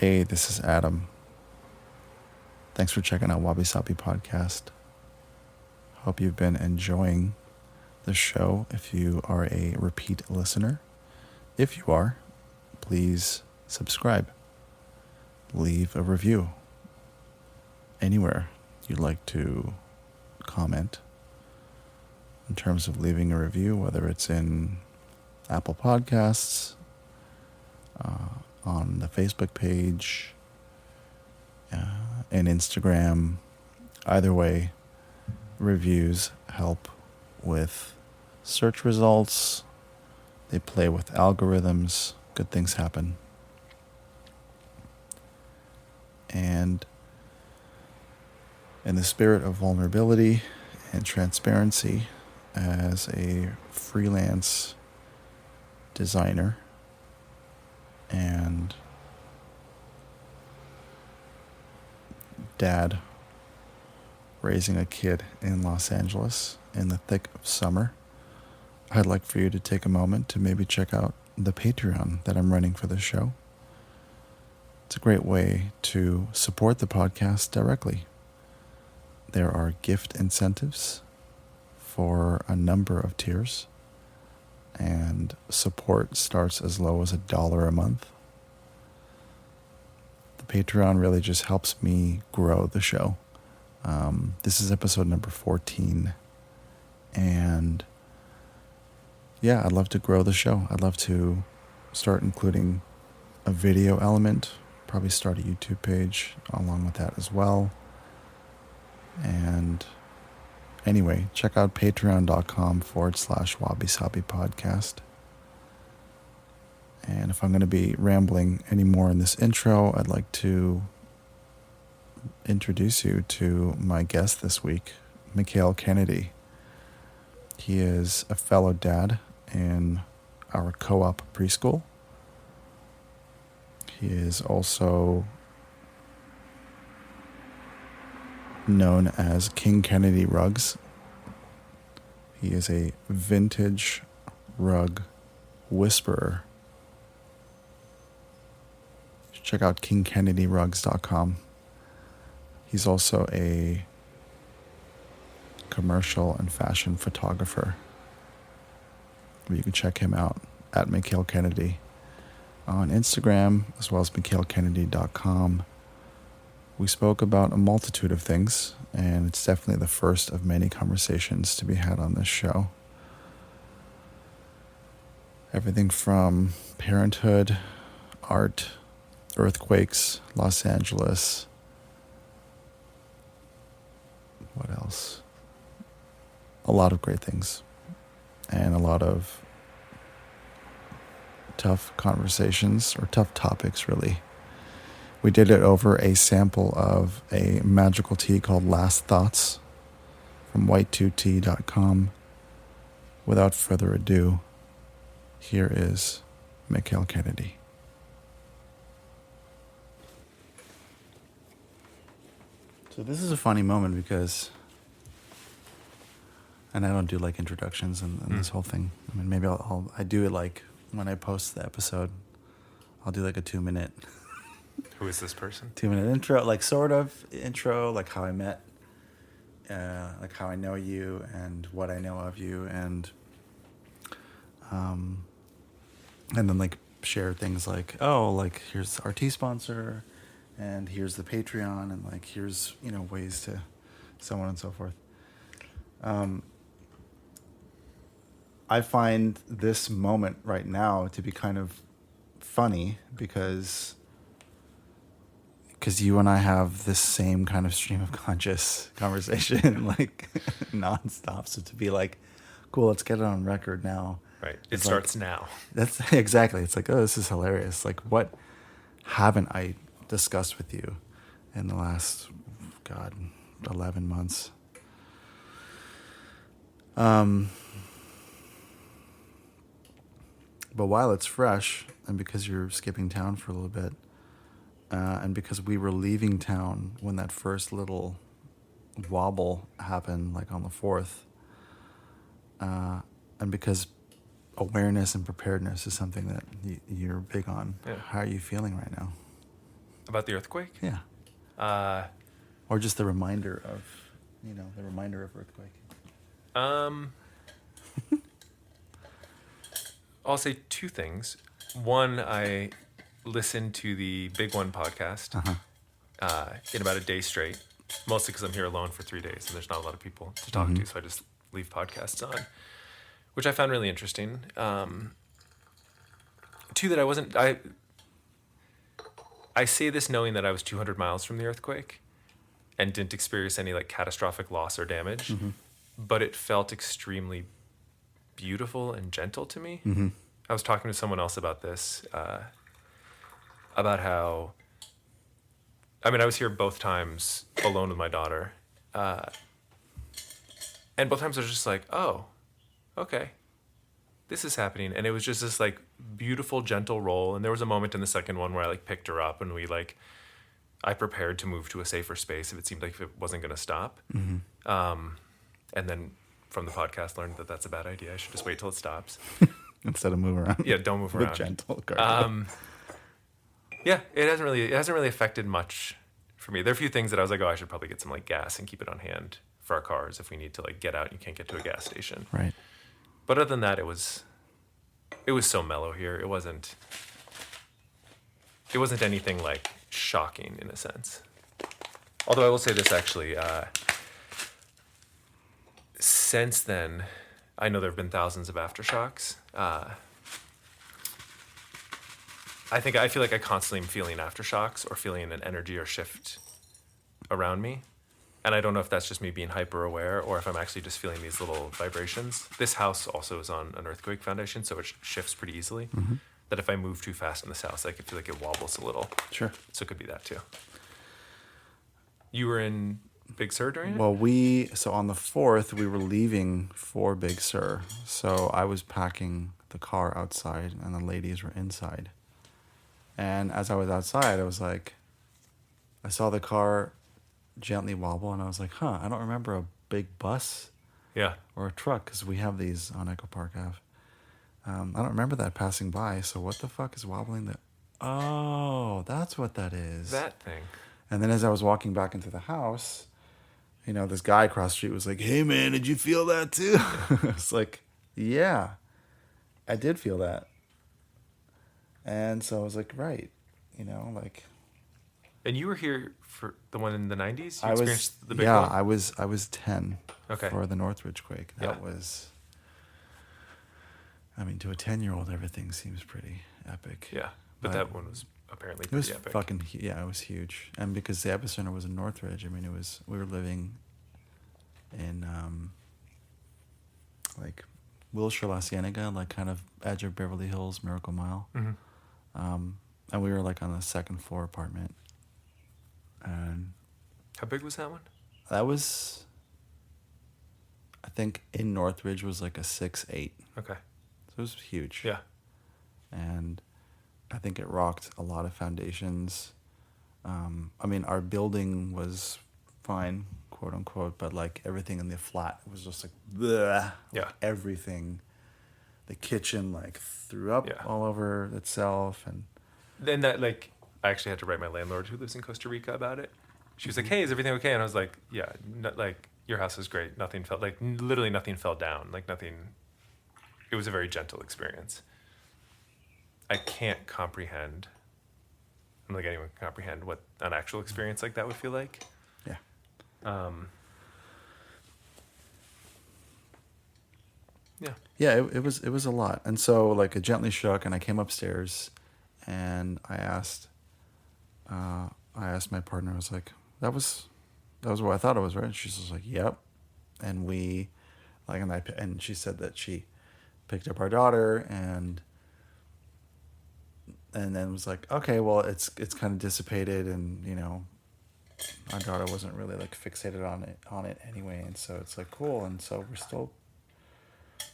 Hey, this is Adam. Thanks for checking out Wabi-sabi Podcast. Hope you've been enjoying the show. If you are a repeat listener, if you are, please subscribe. Leave a review anywhere you'd like to comment in terms of leaving a review, whether it's in Apple Podcasts, on the Facebook page, and Instagram. Either way, reviews help with search results. They play with algorithms. Good things happen. And in the spirit of vulnerability and transparency, as a freelance designer and dad raising a kid in Los Angeles in the thick of summer, I'd like for you to take a moment to maybe check out the Patreon that I'm running for the show. It's a great way to support the podcast directly. There are gift incentives for a number of tiers, and support starts as low as $1 a month. The Patreon really just helps me grow the show. This is episode number 14, and yeah, I'd love to grow the show. I'd love to start including a video element, probably start a YouTube page along with that as well. And anyway, check out patreon.com/wabi-sabi podcast. And if I'm going to be rambling any more in this intro, I'd like to introduce you to my guest this week, Mikael Kennedy. He is a fellow dad in our co-op preschool. He is also known as King Kennedy Rugs. He is a vintage rug whisperer. Check out kingkennedyrugs.com. He's also a commercial and fashion photographer. You can check him out at Mikael Kennedy on Instagram, as well as mikaelkennedy.com. We spoke about a multitude of things, and it's definitely the first of many conversations to be had on this show. Everything from parenthood, art, earthquakes, Los Angeles. What else? A lot of great things, and a lot of tough conversations, or tough topics, really. We did it over a sample of a magical tea called Last Thoughts from white2tea.com. Without further ado, here is Mikael Kennedy. So this is a funny moment because, and I don't do like introductions and this whole thing. I mean, maybe I do it like when I post the episode, I'll do like a 2-minute. Who is this person? 2-minute intro, like sort of intro, like how I met, like how I know you and what I know of you, and then like share things like, oh, like here's our tea sponsor, and here's the Patreon, and like here's, you know, ways to, so on and so forth. I find this moment right now to be kind of funny because you and I have this same kind of stream of conscious conversation, like nonstop. So to be like, cool, let's get it on record now. Right. It starts now. That's exactly. It's like, oh, this is hilarious. Like, what haven't I discussed with you in the last, 11 months? But while it's fresh, and because you're skipping town for a little bit, and because we were leaving town when that first little wobble happened, like on the 4th, and because awareness and preparedness is something that you're big on, Yeah. How are you feeling right now? About the earthquake? Yeah. Or just the reminder of, earthquake. I'll say two things. One, I listened to the Big One podcast in about a day straight, mostly because I'm here alone for 3 days and there's not a lot of people to talk to, so I just leave podcasts on, which I found really interesting. Two, that I say this knowing that I was 200 miles from the earthquake and didn't experience any like catastrophic loss or damage, but it felt extremely beautiful and gentle to me. I was talking to someone else about this, about how, I was here both times alone with my daughter, and both times I was just like, oh, okay, this is happening. And it was just this like beautiful, gentle roll. And there was a moment in the second one where I like picked her up and I prepared to move to a safer space if it seemed like it wasn't going to stop. And then from the podcast learned that that's a bad idea. I should just wait till it stops. Instead of move around. Yeah, don't move around. With gentle guardrail. Yeah, it hasn't really affected much for me. There are a few things that I was like, oh, I should probably get some like gas and keep it on hand for our cars if we need to like get out and you can't get to a gas station. Right. But other than that, it was so mellow here. It wasn't anything like shocking in a sense. Although I will say this actually, since then, I know there have been thousands of aftershocks. I feel like I constantly am feeling aftershocks or feeling an energy or shift around me. And I don't know if that's just me being hyper aware or if I'm actually just feeling these little vibrations. This house also is on an earthquake foundation, so it shifts pretty easily. That if I move too fast in this house, I could feel like it wobbles a little. Sure. So it could be that too. You were in Big Sur during it? Well, so on the 4th, we were leaving for Big Sur. So I was packing the car outside and the ladies were inside. And as I was outside, I was like, I saw the car gently wobble and I was like, I don't remember a big bus or a truck because we have these on Echo Park Ave. I don't remember that passing by. So what the fuck is wobbling? Oh, that's what that is. That thing. And then as I was walking back into the house, this guy across the street was like, hey man, did you feel that too? It's like, yeah, I did feel that. And so I was like, right, And you were here for the one in the 90s? I was 10 for the Northridge quake. That was, to a 10-year-old, everything seems pretty epic. Yeah, but that one was apparently pretty epic. It was huge. And because the epicenter was in Northridge, we were living in like Wilshire, La Cienega, like kind of edge of Beverly Hills, Miracle Mile. And we were like on the second floor apartment. And how big was that one? That was, I think in Northridge was like a 6.8. Okay. So it was huge. Yeah. And I think it rocked a lot of foundations. Our building was fine, quote unquote, but like everything in the flat was just like, bleh, yeah, everything. The kitchen like threw up all over itself, and then that like I actually had to write my landlord who lives in Costa Rica about it. She was like, "Hey, is everything okay?" And I was like, "Yeah, like your house is great. Nothing fell literally nothing fell down. Like nothing. It was a very gentle experience." I can't comprehend. I don't think anyone can comprehend what an actual experience like that would feel like. Yeah. Yeah. Yeah, it was a lot. And so like it gently shook and I came upstairs and I asked my partner, I was like, that was what I thought it was, right? And she was like, yep. And and she said that she picked up our daughter and then was like, okay, well it's kind of dissipated and our daughter wasn't really like fixated on it anyway, and so it's like cool, and so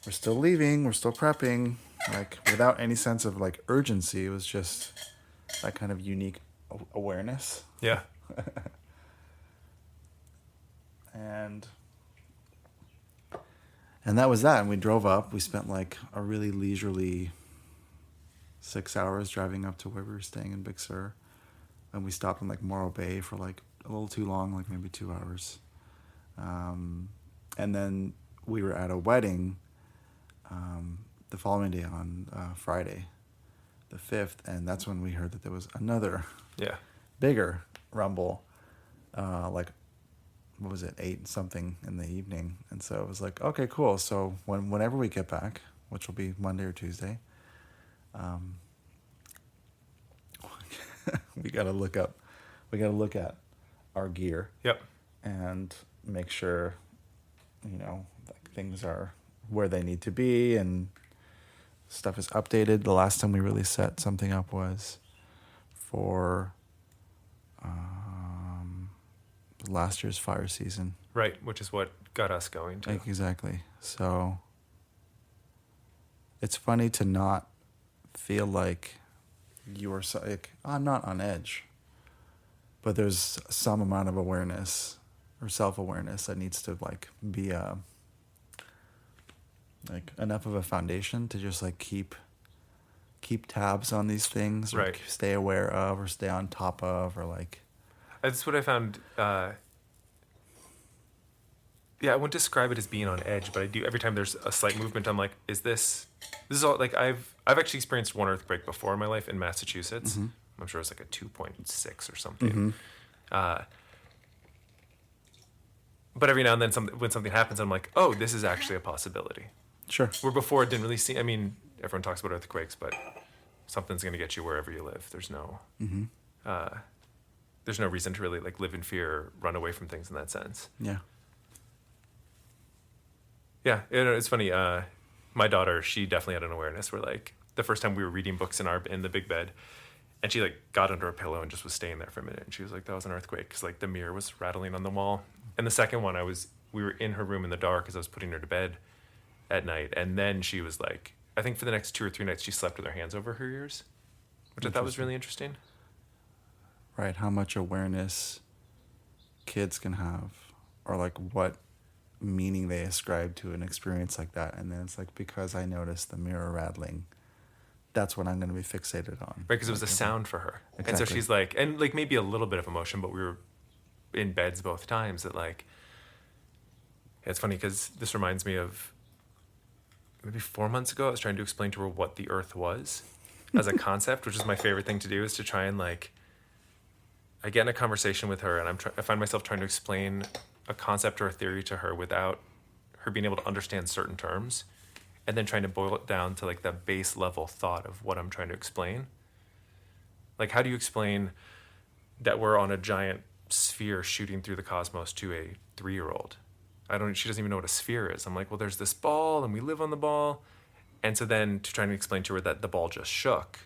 we're still leaving, we're still prepping, like without any sense of like urgency. It was just that kind of unique awareness. Yeah. and that was that. And we drove up. We spent like a really leisurely 6 hours driving up to where we were staying in Big Sur. and we stopped in like Morro Bay for like a little too long, like maybe 2 hours. And then we were at a wedding the following day on Friday, the 5th, and that's when we heard that there was another bigger rumble, like, what was it, 8 something in the evening. And so it was like, okay, cool. So whenever we get back, which will be Monday or Tuesday, we got to look at our gear. Yep. And make sure, like things are where they need to be and stuff is updated. The last time we really set something up was for last year's fire season. Right, which is what got us going too. Like, exactly. So it's funny to not feel like you are like, I'm not on edge, but there's some amount of awareness or self-awareness that needs to like be like enough of a foundation to just like keep tabs on these things, or right. Stay aware of, or stay on top of, or like. That's what I found. I wouldn't describe it as being on edge, but I do. Every time there's a slight movement, I'm like, "Is this is all?" Like I've actually experienced one earthquake before in my life in Massachusetts. Mm-hmm. I'm sure it was like a 2.6 or something. Mm-hmm. But every now and then, when something happens, I'm like, "Oh, this is actually a possibility." Sure. Where before it didn't really seem. I mean, everyone talks about earthquakes, but something's going to get you wherever you live. There's no. Mm-hmm. There's no reason to really like live in fear or run away from things in that sense. Yeah. Yeah, it's funny. My daughter, she definitely had an awareness where like the first time we were reading books in the big bed, and she like got under a pillow and just was staying there for a minute, and she was like, "That was an earthquake," because like the mirror was rattling on the wall. And the second one, we were in her room in the dark as I was putting her to bed at night, and then she was like, I think for the next 2 or 3 nights she slept with her hands over her ears, which I thought was really interesting. Right, how much awareness kids can have, or like what meaning they ascribe to an experience like that. And then it's like, because I noticed the mirror rattling, that's what I'm going to be fixated on. Right, because it was a sound for her. Exactly. And so she's like, and like maybe a little bit of emotion, but we were in beds both times. That like, it's funny because this reminds me of maybe 4 months ago, I was trying to explain to her what the earth was as a concept, which is my favorite thing to do, is to try and like, I get in a conversation with her and I find myself trying to explain a concept or a theory to her without her being able to understand certain terms, and then trying to boil it down to like the base level thought of what I'm trying to explain. Like, how do you explain that we're on a giant sphere shooting through the cosmos to a 3-year-old? She doesn't even know what a sphere is. I'm like, well, there's this ball and we live on the ball. And so then to try to explain to her that the ball just shook.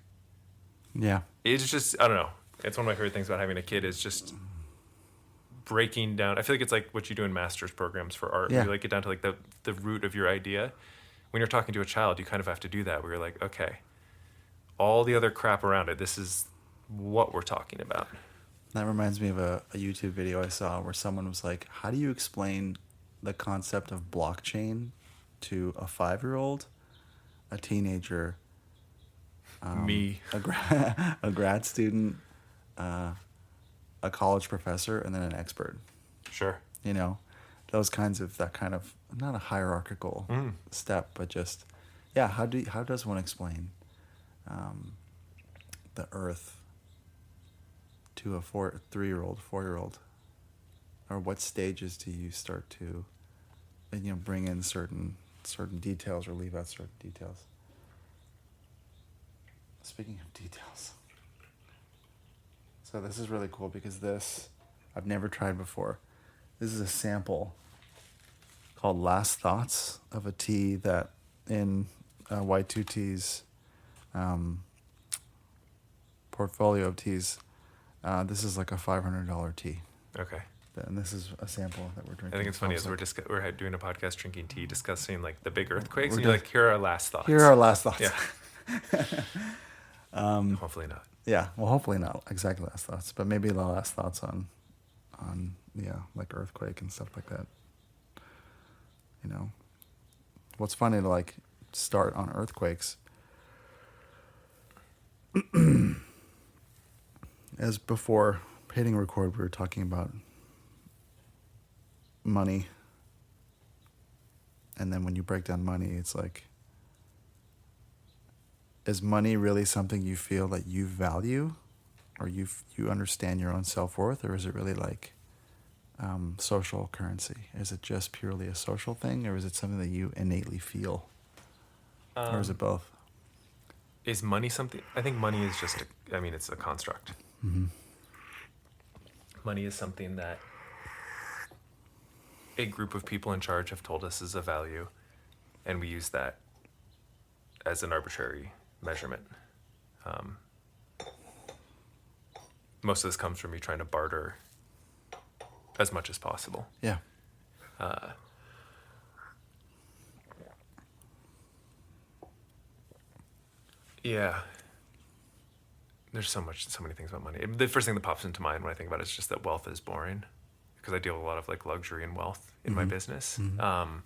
Yeah. It's just, I don't know. It's one of my favorite things about having a kid is just breaking down. I feel like it's like what you do in master's programs for art. Yeah. You like get down to like the root of your idea. When you're talking to a child, you kind of have to do that where you're like, okay, all the other crap around it, this is what we're talking about. That reminds me of a YouTube video I saw where someone was like, how do you explain the concept of blockchain to a 5-year-old, a teenager, me, a grad student, a college professor, and then an expert? Sure. You know, that kind of not a hierarchical step, but just, yeah. How does one explain the Earth to a 3-year-old, 4-year-old, or what stages do you start to, bring in certain details or leave out certain details? Speaking of details, so this is really cool because I've never tried before. This is a sample called Last Thoughts of a tea that in Y2T's portfolio of teas. This is like a $500 tea. Okay. And this is a sample that we're drinking. I think it's funny as we're doing a podcast drinking tea, discussing like the big earthquakes, and you're like, here are our last thoughts. Here are our last thoughts. Yeah. Hopefully not. Yeah, well, hopefully not exactly last thoughts, but maybe the last thoughts on like earthquake and stuff like that. What's funny to like start on earthquakes as before hitting record, we were talking about money. And then when you break down money, it's like, is money really something you feel that you value, or you understand your own self-worth, or is it really like social currency? Is it just purely a social thing, or is it something that you innately feel? Or is it both? Is money something? I think money is just it's a construct. Mm-hmm. Money is something that a group of people in charge have told us is a value, and we use that as an arbitrary measurement. Most of this comes from me trying to barter as much as possible. Yeah. Yeah. There's so many things about money. The first thing that pops into mind when I think about it is just that wealth is boring, because I deal with a lot of like luxury and wealth in my business. Mm-hmm.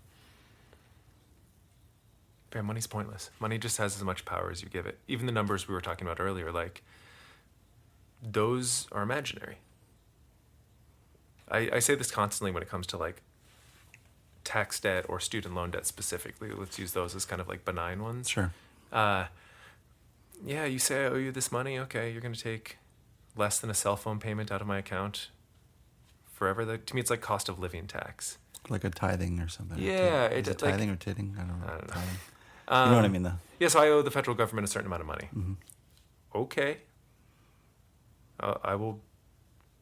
Yeah, money's pointless. Money just has as much power as you give it. Even the numbers we were talking about earlier, like, those are imaginary. I say this constantly when it comes to like tax debt or student loan debt specifically. Let's use those as kind of like benign ones. Sure. Yeah, you say I owe you this money. Okay, you're going to take less than a cell phone payment out of my account forever. To me, it's like cost of living tax. Like a tithing or something. Yeah. Is it tithing or titting? I don't know. Tithing. You know what I mean, though? Yeah, so I owe the federal government a certain amount of money. Mm-hmm. Okay. I will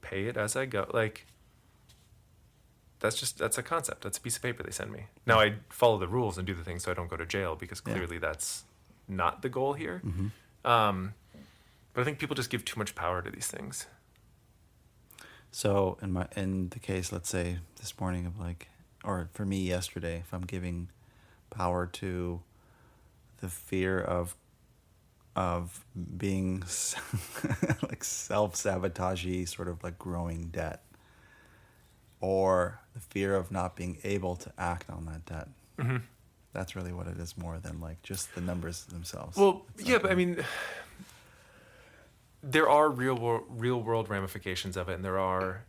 pay it as I go. Like, that's a concept. That's a piece of paper they send me. Now, I follow the rules and do the things so I don't go to jail, because clearly that's not the goal here. Mm-hmm. But I think people just give too much power to these things. So in the case, let's say this morning of like, or for me yesterday, if I'm giving power to the fear of being like self-sabotagey, sort of like growing debt, or the fear of not being able to act on that debt. Mm-hmm. That's really what it is, more than like just the numbers themselves. Well, yeah, but I mean, there are real world ramifications of it, and there are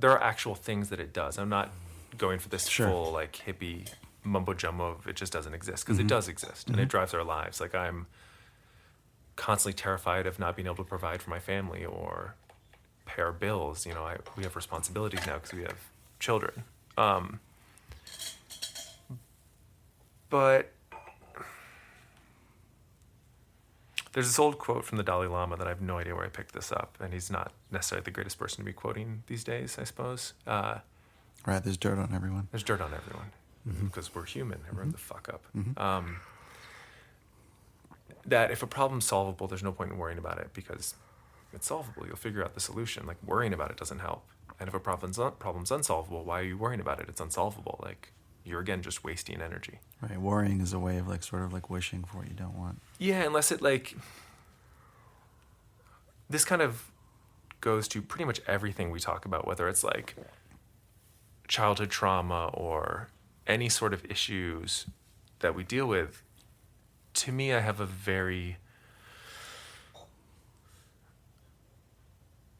actual things that it does. I'm not going for this full like hippie mumbo jumbo of it just doesn't exist, because it does exist, and it drives our lives. Like, I'm constantly terrified of not being able to provide for my family or pay our bills. You know, we have responsibilities now because we have children. But there's this old quote from the Dalai Lama that I have no idea where I picked this up, and he's not necessarily the greatest person to be quoting these days, I suppose. Right, there's dirt on everyone. There's dirt on everyone, because we're human. Everyone the fuck up. Mm-hmm. That if a problem's solvable, there's no point in worrying about it, because it's solvable. You'll figure out the solution. Like, worrying about it doesn't help. And if a problem's unsolvable, why are you worrying about it? It's unsolvable. Like, you're again just wasting energy. Right, worrying is a way of like sort of like wishing for what you don't want. Yeah, unless it like, this kind of goes to pretty much everything we talk about, whether it's like childhood trauma or any sort of issues that we deal with. To me, I have a very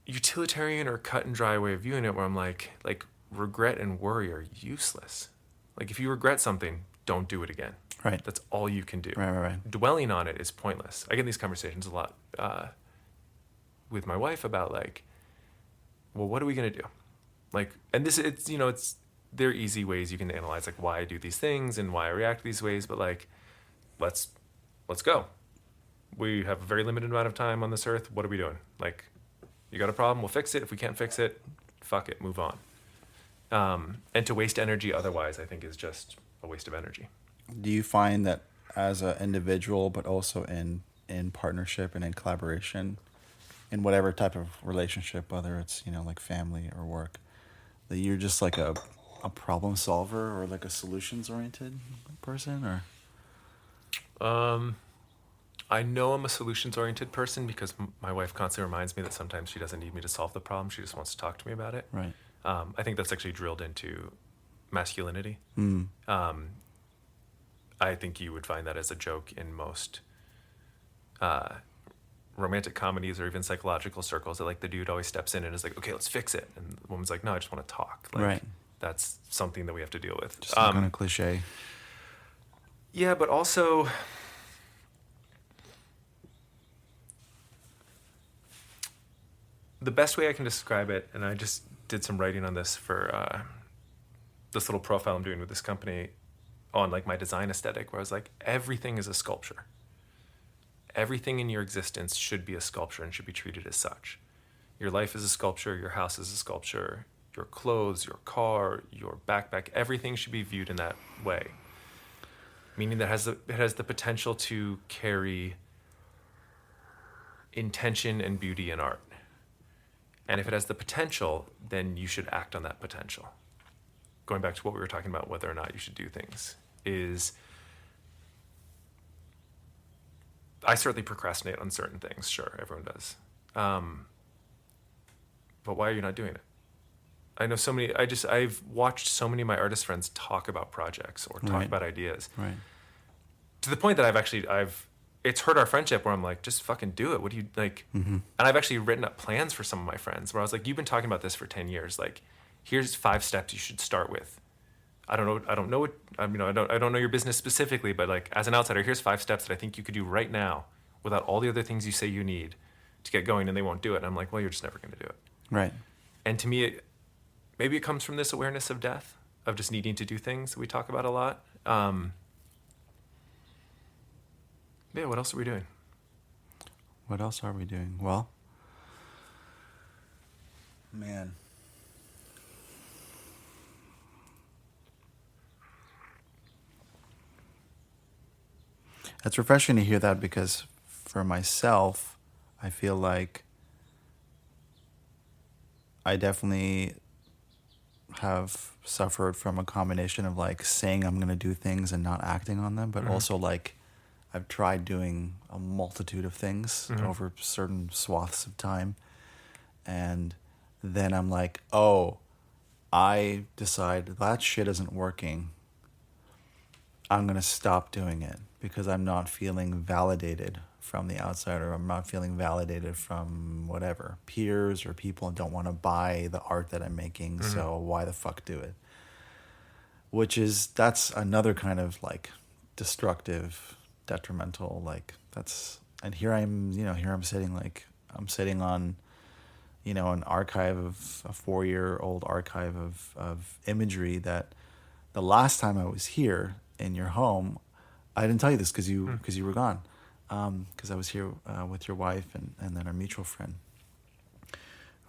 utilitarian or cut and dry way of viewing it, where I'm like regret and worry are useless. Like, if you regret something, don't do it again. Right. That's all you can do. Right. Dwelling on it is pointless. I get in these conversations a lot with my wife about like, well, what are we gonna do? Like, and this, there are easy ways you can analyze like why I do these things and why I react these ways, but like, let's go. We have a very limited amount of time on this earth. What are we doing? Like, you got a problem, we'll fix it. If we can't fix it, fuck it, move on. And to waste energy otherwise, I think, is just a waste of energy. Do you find that as an individual, but also in partnership and in collaboration, in whatever type of relationship, whether it's, like family or work, that you're just like a problem solver or like a solutions oriented person, or? I know I'm a solutions oriented person because my wife constantly reminds me that sometimes she doesn't need me to solve the problem. She just wants to talk to me about it. Right. I think that's actually drilled into masculinity. I think you would find that as a joke in most romantic comedies or even psychological circles that like the dude always steps in and is like, okay, let's fix it. And the woman's like, no, I just want to talk. Like, Right. That's something that we have to deal with. Just some kind of cliche. Yeah, but also the best way I can describe it, and I just did some writing on this for this little profile I'm doing with this company on like my design aesthetic, where I was like, everything is a sculpture. Everything in your existence should be a sculpture and should be treated as such. Your life is a sculpture, your house is a sculpture, your clothes, your car, your backpack, everything should be viewed in that way. Meaning that it has the potential to carry intention and beauty in art. And if it has the potential, then you should act on that potential. Going back to what we were talking about, whether or not you should do things, is I certainly procrastinate on certain things. Sure, everyone does. But why are you not doing it? I know so many, I've watched so many of my artist friends talk about projects or talk Right. about ideas. Right. To the point that it's hurt our friendship where I'm like, just fucking do it. What do you like? Mm-hmm. And I've actually written up plans for some of my friends where I was like, you've been talking about this for 10 years. Like, here's 5 steps you should start with. I don't know what, I don't know your business specifically, but like as an outsider, here's 5 steps that I think you could do right now without all the other things you say you need to get going, and they won't do it. And I'm like, well, you're just never going to do it. Right. And to me, maybe it comes from this awareness of death, of just needing to do things that we talk about a lot. Yeah, what else are we doing? What else are we doing? Well, man. It's refreshing to hear that, because for myself, I feel like I definitely have suffered from a combination of like saying I'm going to do things and not acting on them, but Mm-hmm. also like I've tried doing a multitude of things Mm-hmm. over certain swaths of time. And then I'm like, oh, I decide that shit isn't working. I'm going to stop doing it because I'm not feeling validated from the outside, or I'm not feeling validated from whatever, peers or people don't want to buy the art that I'm making. Mm-hmm. So why the fuck do it? That's another kind of like destructive, detrimental, like and here I'm sitting on, an archive of a 4-year-old archive of imagery that the last time I was here in your home, I didn't tell you this because you were gone, because I was here with your wife and then our mutual friend,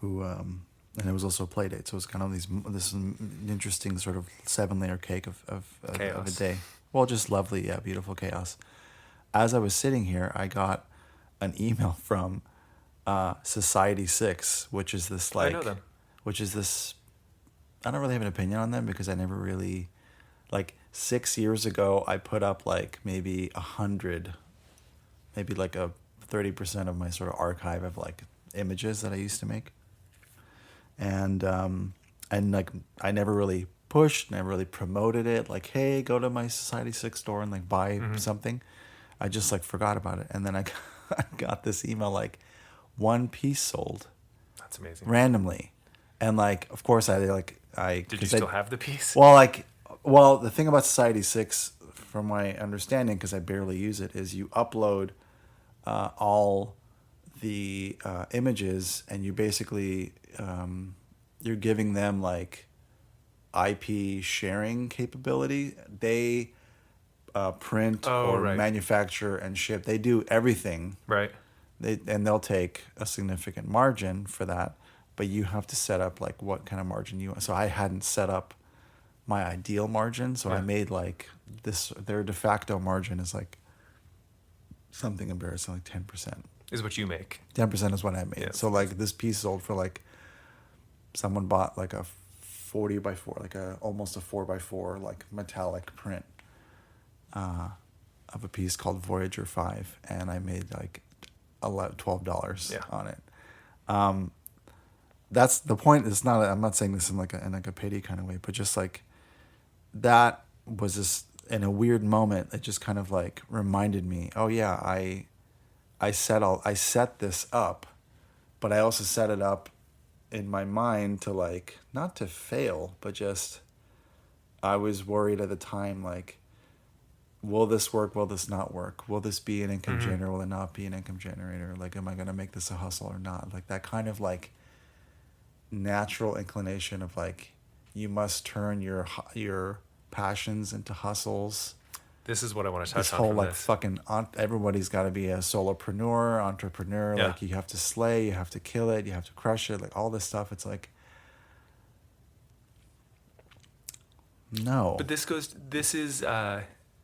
who and it was also a play date, so it was kind of this interesting sort of 7-layer cake of a day. Well, just lovely, yeah, beautiful chaos. As I was sitting here, I got an email from Society 6, which is this like, I know them. which is this. I don't really have an opinion on them because I never really, like 6 years ago, I put up like maybe 100, maybe like a 30% of my sort of archive of like images that I used to make, and like I never really pushed, never really promoted it. Like, hey, go to my Society 6 store and like buy something. I just like forgot about it, and then I got this email like, 1 piece sold. That's amazing. Randomly, and like of course I Did you still have the piece? Well, the thing about Society 6, from my understanding, because I barely use it, is you upload all the images, and you basically you're giving them like IP sharing capability. They print right. manufacture and ship. They do everything. Right. They'll take a significant margin for that, but you have to set up like what kind of margin you want. So I hadn't set up my ideal margin, so I made like this. Their de facto margin is like something embarrassing, like 10%. Is what you make. 10% is what I made. Yeah. So like this piece sold for like, someone bought like a 40x4, like almost a 4x4 like metallic print of a piece called Voyager 5, and I made like $12 on it. That's the point. It's not. I'm not saying this in like a pity kind of way, but just like that was just in a weird moment. It just kind of like reminded me. Oh yeah, I set this up, but I also set it up in my mind to like not to fail, but just I was worried at the time like, will this work? Will this not work? Will this be an income generator? Will it not be an income generator? Like, am I gonna make this a hustle or not? Like that kind of like natural inclination of like, you must turn your passions into hustles. This is what I want to touch This on whole from like this. fucking everybody's got to be a solopreneur, entrepreneur. Yeah. Like you have to slay, you have to kill it, you have to crush it. Like all this stuff. It's like, no. But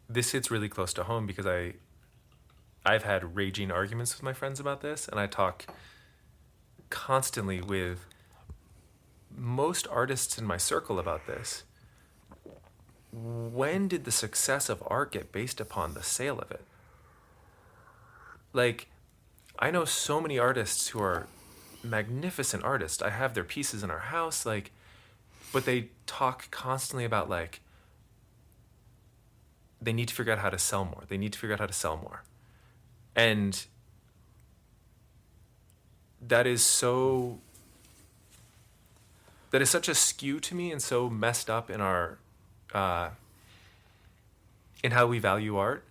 this hits really close to home because I've had raging arguments with my friends about this, and I talk constantly with most artists in my circle about this. When did the success of art get based upon the sale of it? Like, I know so many artists who are magnificent artists. I have their pieces in our house, like, but they talk constantly about like they need to figure out how to sell more. They need to figure out how to sell more. And that is such a skew to me and so messed up in our in how we value art.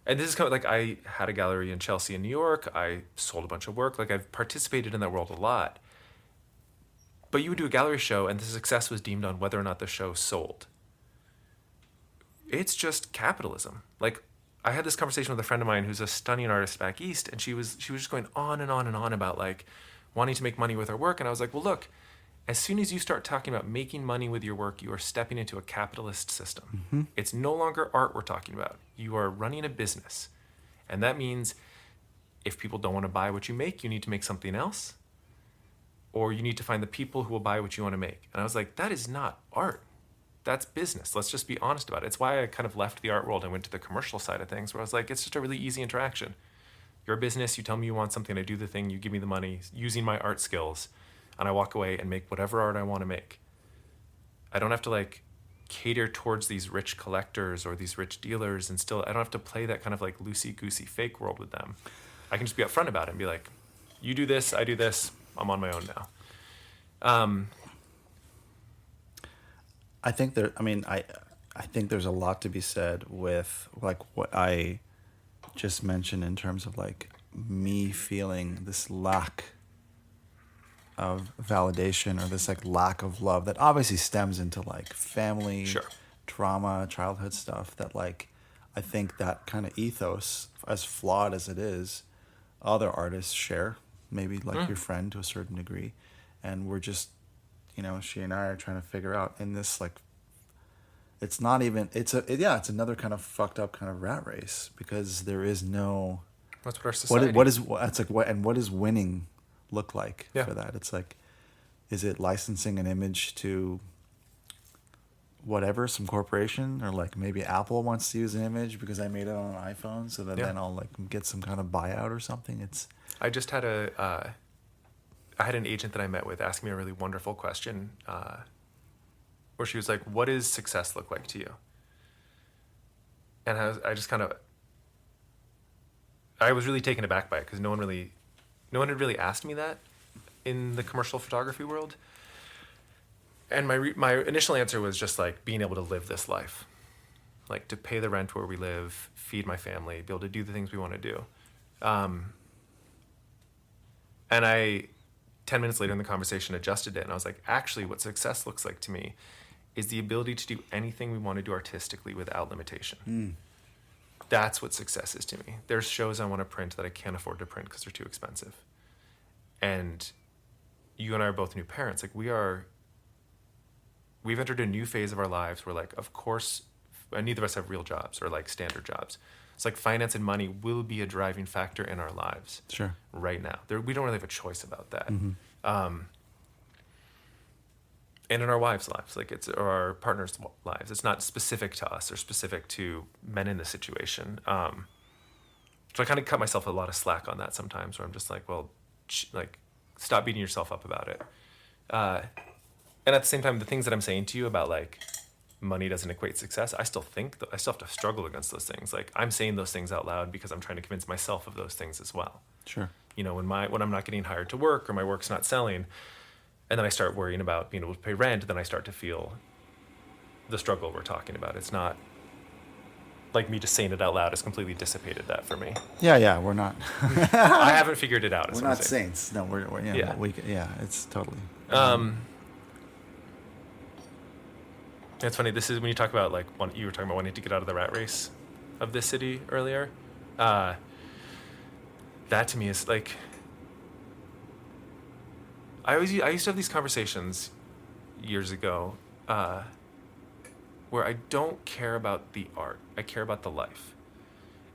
And this is kind of like, I had a gallery in Chelsea in New York. I sold a bunch of work. Like, I've participated in that world a lot. But you would do a gallery show and the success was deemed on whether or not the show sold. It's just capitalism. Like, I had this conversation with a friend of mine who's a stunning artist back east, and she was just going on and on and on about like wanting to make money with her work. And I was like, well, look, as soon as you start talking about making money with your work, you are stepping into a capitalist system. Mm-hmm. It's no longer art we're talking about. You are running a business. And that means if people don't want to buy what you make, you need to make something else. Or you need to find the people who will buy what you want to make. And I was like, that is not art. That's business. Let's just be honest about it. It's why I kind of left the art world and went to the commercial side of things, where I was like, it's just a really easy interaction. You're a business, you tell me you want something, I do the thing, you give me the money using my art skills, and I walk away and make whatever art I want to make. I don't have to like cater towards these rich collectors or these rich dealers, and still I don't have to play that kind of like loosey-goosey fake world with them. I can just be upfront about it and be like, you do this, I do this, I'm on my own now. I think I think there's a lot to be said with like what I just mentioned in terms of like me feeling this lack of validation or this like lack of love that obviously stems into like family trauma, childhood stuff that like I think that kind of ethos, as flawed as it is, other artists share, maybe like your friend to a certain degree, and we're just, you know, she and I are trying to figure out in this like, it's not even, it's another kind of fucked up kind of rat race because there is no, that's what our society. What does winning look like for that? It's like, is it licensing an image to whatever, some corporation, or like maybe Apple wants to use an image because I made it on an iPhone, so that then I'll like get some kind of buyout or something. I just had I had an agent that I met with ask me a really wonderful question, where she was like, "What does success look like to you?" And I was really taken aback by it because no one had really asked me that in the commercial photography world. And my initial answer was just like being able to live this life, like to pay the rent where we live, feed my family, be able to do the things we want to do. And I, 10 minutes later in the conversation, adjusted it. And I was like, actually, what success looks like to me is the ability to do anything we want to do artistically without limitation. That's what success is to me. There's shows I want to print that I can't afford to print because they're too expensive. And you and I are both new parents. Like we've entered a new phase of our lives where like, of course, neither of us have real jobs or like standard jobs. It's like finance and money will be a driving factor in our lives. Sure. Right now. We don't really have a choice about that. Mm-hmm. And in our wives' lives, or our partners' lives. It's not specific to us or specific to men in this situation. So I kind of cut myself a lot of slack on that sometimes, where I'm just like, well, stop beating yourself up about it. And at the same time, the things that I'm saying to you about like money doesn't equate success, I still I still have to struggle against those things. Like, I'm saying those things out loud because I'm trying to convince myself of those things as well. Sure. You know, when I'm not getting hired to work or my work's not selling, and then I start worrying about being able to pay rent, then I start to feel the struggle we're talking about. It's not like me just saying it out loud has completely dissipated that for me. Yeah, we're not. I haven't figured it out. We're not saints. No, we're it's totally. It's funny. This is when you talk about you were talking about wanting to get out of the rat race of this city earlier. That to me is like, I used to have these conversations years ago where I don't care about the art. I care about the life.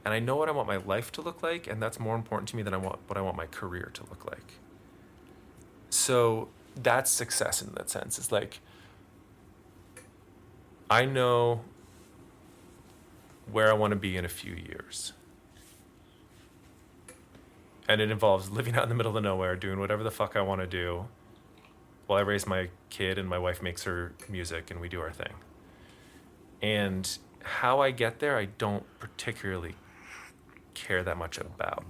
And I know what I want my life to look like, and that's more important to me than what I want my career to look like. So that's success in that sense. It's like, I know where I want to be in a few years. And it involves living out in the middle of nowhere, doing whatever the fuck I want to do while I raise my kid and my wife makes her music and we do our thing. And how I get there, I don't particularly care that much about.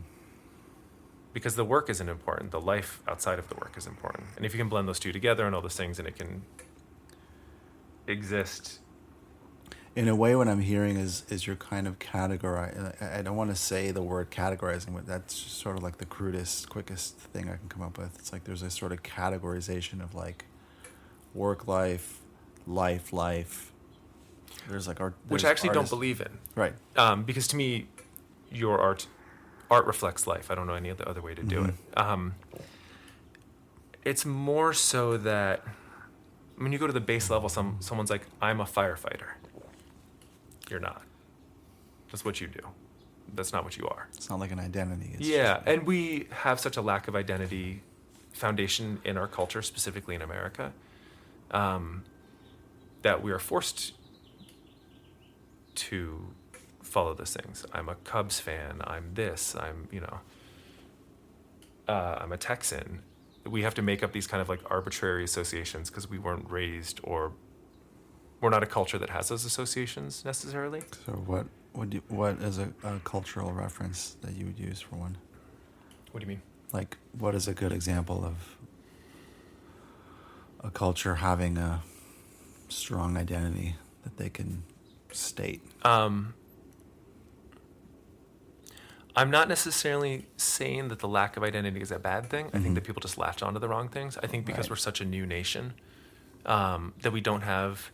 Because the work isn't important. The life outside of the work is important. And if you can blend those two together and all those things, and it can exist. In a way, what I'm hearing is you're kind of categorizing. I don't want to say the word categorizing, but that's just sort of like the crudest, quickest thing I can come up with. It's like there's a sort of categorization of like work life, life. There's like art, which I actually don't believe in. Right. Because to me, your art reflects life. I don't know any other way to do it. It's more so that when you go to the base level, someone's like, I'm a firefighter. You're not. That's what you do. That's not what you are. It's not like an identity. It's and we have such a lack of identity foundation in our culture, specifically in America, that we are forced to follow those things. I'm a Cubs fan. I'm this. I'm a Texan. We have to make up these kind of like arbitrary associations because we weren't raised, or we're not a culture that has those associations necessarily. So what is a cultural reference that you would use for one? What do you mean? Like, what is a good example of a culture having a strong identity that they can state? I'm not necessarily saying that the lack of identity is a bad thing. I think that people just latch onto the wrong things. I think because we're such a new nation, that we don't have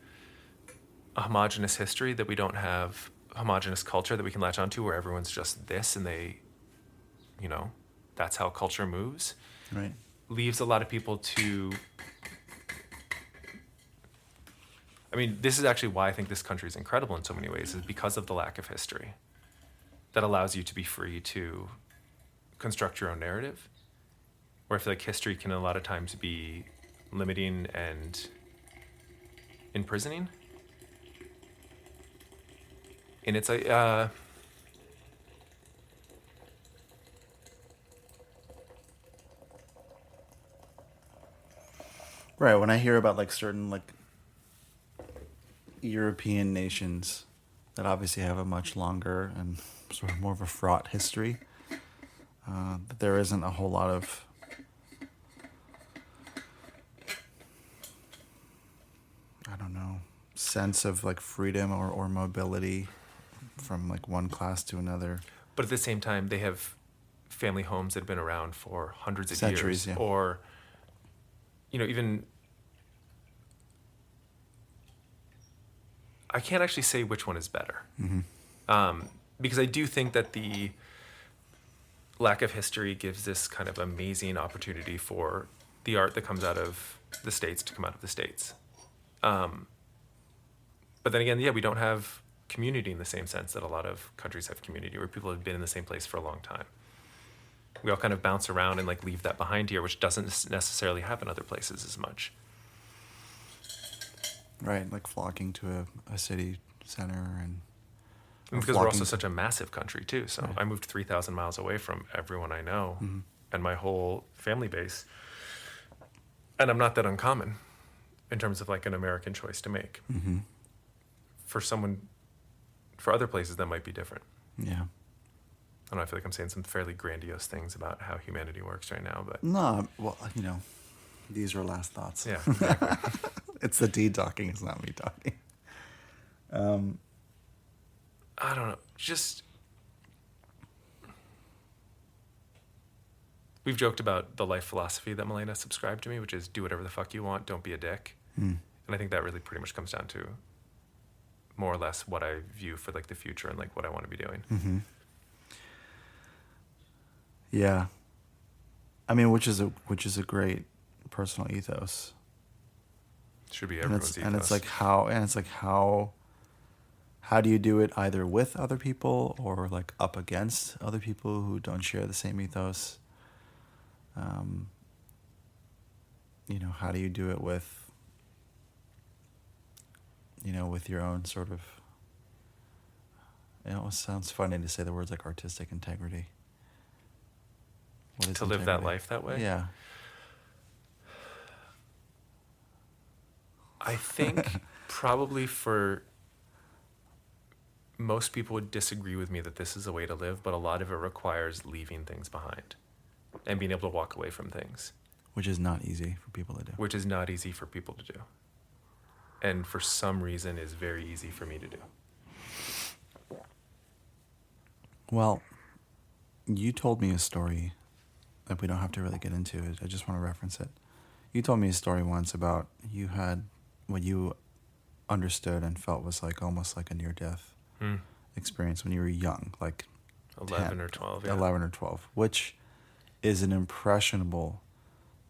a homogenous history, that we don't have homogenous culture that we can latch onto where everyone's just this and they, that's how culture moves. Right. Leaves a lot of people to... I mean, this is actually why I think this country is incredible in so many ways, is because of the lack of history that allows you to be free to construct your own narrative. Where I feel like history can a lot of times be limiting and imprisoning. And it's like, right. When I hear about like certain like European nations that obviously have a much longer and sort of more of a fraught history, that there isn't a whole lot of sense of like freedom or mobility from like one class to another. But at the same time, they have family homes that have been around for hundreds of centuries, years. Yeah. Or, even... I can't actually say which one is better. Because I do think that the lack of history gives this kind of amazing opportunity for the art that comes out of the States to come out of the States. But then again, we don't have community in the same sense that a lot of countries have community, where people have been in the same place for a long time. We all kind of bounce around and like leave that behind here, which doesn't necessarily happen other places as much. Right, like flocking to a city center and because we're also such a massive country too. So right. I moved 3,000 miles away from everyone I know and my whole family base. And I'm not that uncommon in terms of like an American choice to make. for other places that might be different. Yeah. I don't know, I feel like I'm saying some fairly grandiose things about how humanity works right now, but No, well, these are last thoughts. yeah, exactly. It's the D talking, it's not me talking. I don't know. Just we've joked about the life philosophy that Milena subscribed to me, which is do whatever the fuck you want, don't be a dick. And I think that really pretty much comes down to more or less what I view for like the future and like what I want to be doing. Mm-hmm. Yeah. I mean, which is a great personal ethos. Should be everyone's ethos. And it's like how do you do it either with other people or like up against other people who don't share the same ethos? How do you do it with your own sort of, it sounds funny to say the words like artistic integrity. What is to live that integrity? life that way? Yeah. I think probably for most people would disagree with me that this is a way to live, but a lot of it requires leaving things behind and being able to walk away from things. Which is not easy for people to do. Which is not easy for people to do. And for some reason is very easy for me to do. Well, you told me a story that we don't have to really get into it. I just want to reference it. You told me a story once about you had what you understood and felt was like almost like a near-death experience when you were young, like 11 10, or 12, yeah. 11 or 12, which is an impressionable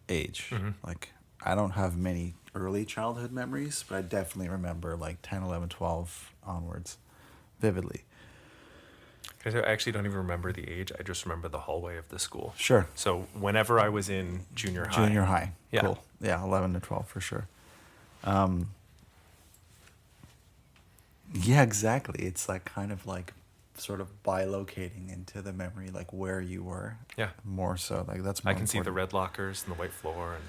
age. Mm-hmm. Like, I don't have many early childhood memories, but I definitely remember like 10, 11, 12 onwards vividly. I actually don't even remember the age. I just remember the hallway of the school. Sure. So whenever I was in junior high. Yeah. Cool. Yeah, 11 to 12 for sure. Yeah, exactly. It's like kind of like sort of bilocating into the memory, like where you were. Yeah. More so. Like that's more I can see the important. red lockers and the white floor. And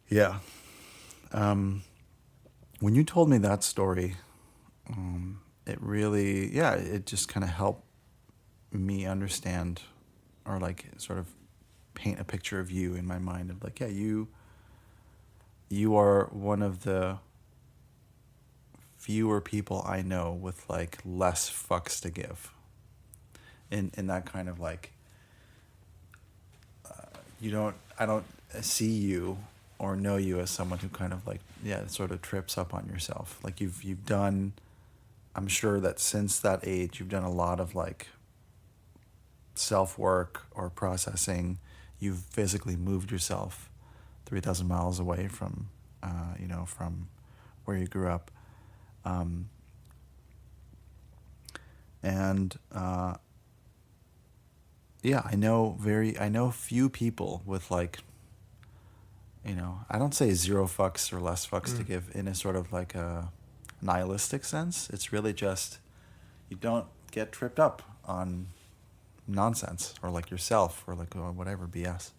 Yeah. When you told me that story, it really, it just kind of helped me understand or like sort of paint a picture of you in my mind of like, you are one of the fewer people I know with like less fucks to give in that kind of like, I don't see you or know you as someone who kind of like, sort of trips up on yourself. Like you've done, I'm sure that since that age, you've done a lot of like self-work or processing. You've physically moved yourself 3,000 miles away from, from where you grew up. I know few people with like, I don't say zero fucks or less fucks to give in a sort of like a nihilistic sense. It's really just, you don't get tripped up on nonsense or like yourself or like whatever BS.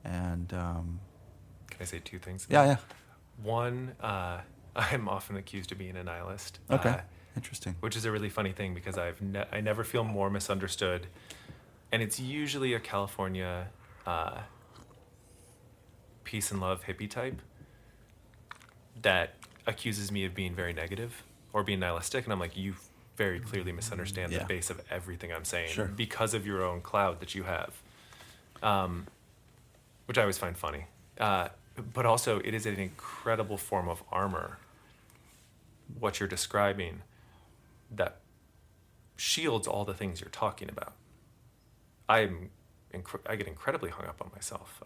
And, can I say two things? Yeah. One, I'm often accused of being a nihilist. Okay. Interesting. Which is a really funny thing because I never feel more misunderstood. And it's usually a California peace and love hippie type that accuses me of being very negative or being nihilistic. And I'm like, you very clearly misunderstand the base of everything I'm saying because of your own cloud that you have, which I always find funny. But also, it is an incredible form of armor, what you're describing, that shields all the things you're talking about. I get incredibly hung up on myself.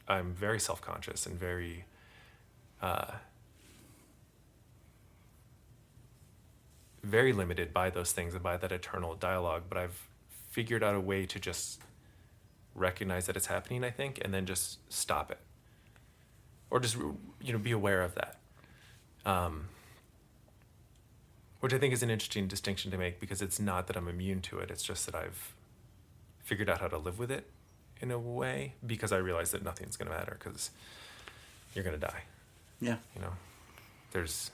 I'm very self-conscious and very very limited by those things and by that eternal dialogue, but I've figured out a way to just recognize that it's happening, I think, and then just stop it. Or just, be aware of that. Which I think is an interesting distinction to make because it's not that I'm immune to it, it's just that I've figured out how to live with it in a way because I realize that nothing's going to matter because you're going to die. Yeah. There's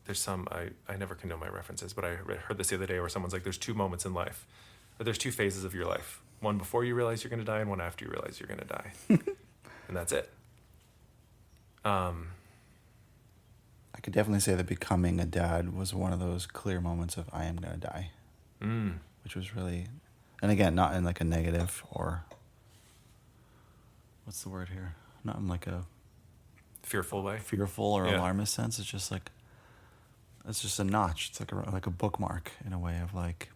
there's some, I never can know my references, but I heard this the other day where someone's like, there's two moments in life, or there's two phases of your life. One before you realize you're going to die, and one after you realize you're going to die. And that's it. I could definitely say that becoming a dad was one of those clear moments of I am going to die. Which was really, and again, not in like a negative or, what's the word here? Not in like a fearful way. Fearful or alarmist sense. It's just like, it's just a notch. It's like a bookmark in a way of like,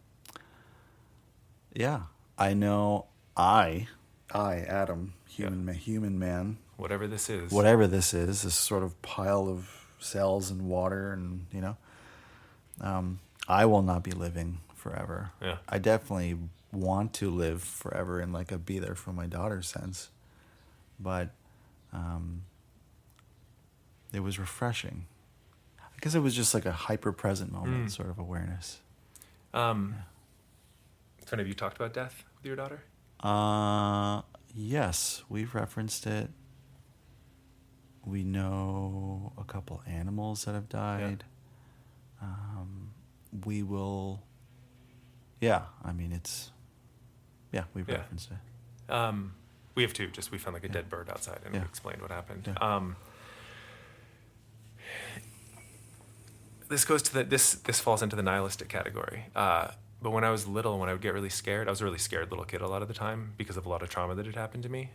yeah, I know I, Adam, human man, whatever this is, this sort of pile of cells and water, and I will not be living forever. Yeah. I definitely want to live forever in like a be there for my daughter sense, but it was refreshing. I guess it was just like a hyper present moment, sort of awareness. So have you talked about death with your daughter? Yes, we've referenced it. We know a couple animals that have died. Yeah. We will. Yeah, I mean we've referenced it. We have two. Just we found like a dead bird outside, and we explained what happened. Yeah. This goes to this falls into the nihilistic category. But when I was little, when I would get really scared, I was a really scared little kid a lot of the time because of a lot of trauma that had happened to me.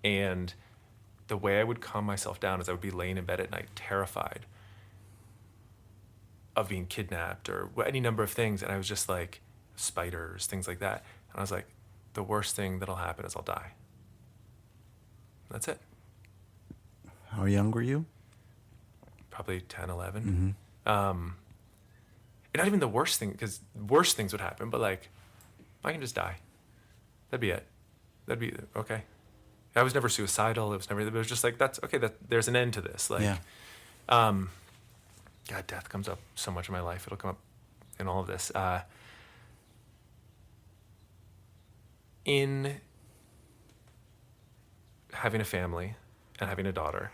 And the way I would calm myself down is I would be laying in bed at night terrified of being kidnapped or any number of things. And I was just like, spiders, things like that. And I was like, the worst thing that'll happen is I'll die. That's it. How young were you? Probably 10, 11. And not even the worst thing, because worse things would happen, but like, I can just die. That'd be it. That'd be okay. I was never suicidal. It was just like, that's okay. There's an end to this. Like, God, death comes up so much in my life. It'll come up in all of this. In having a family and having a daughter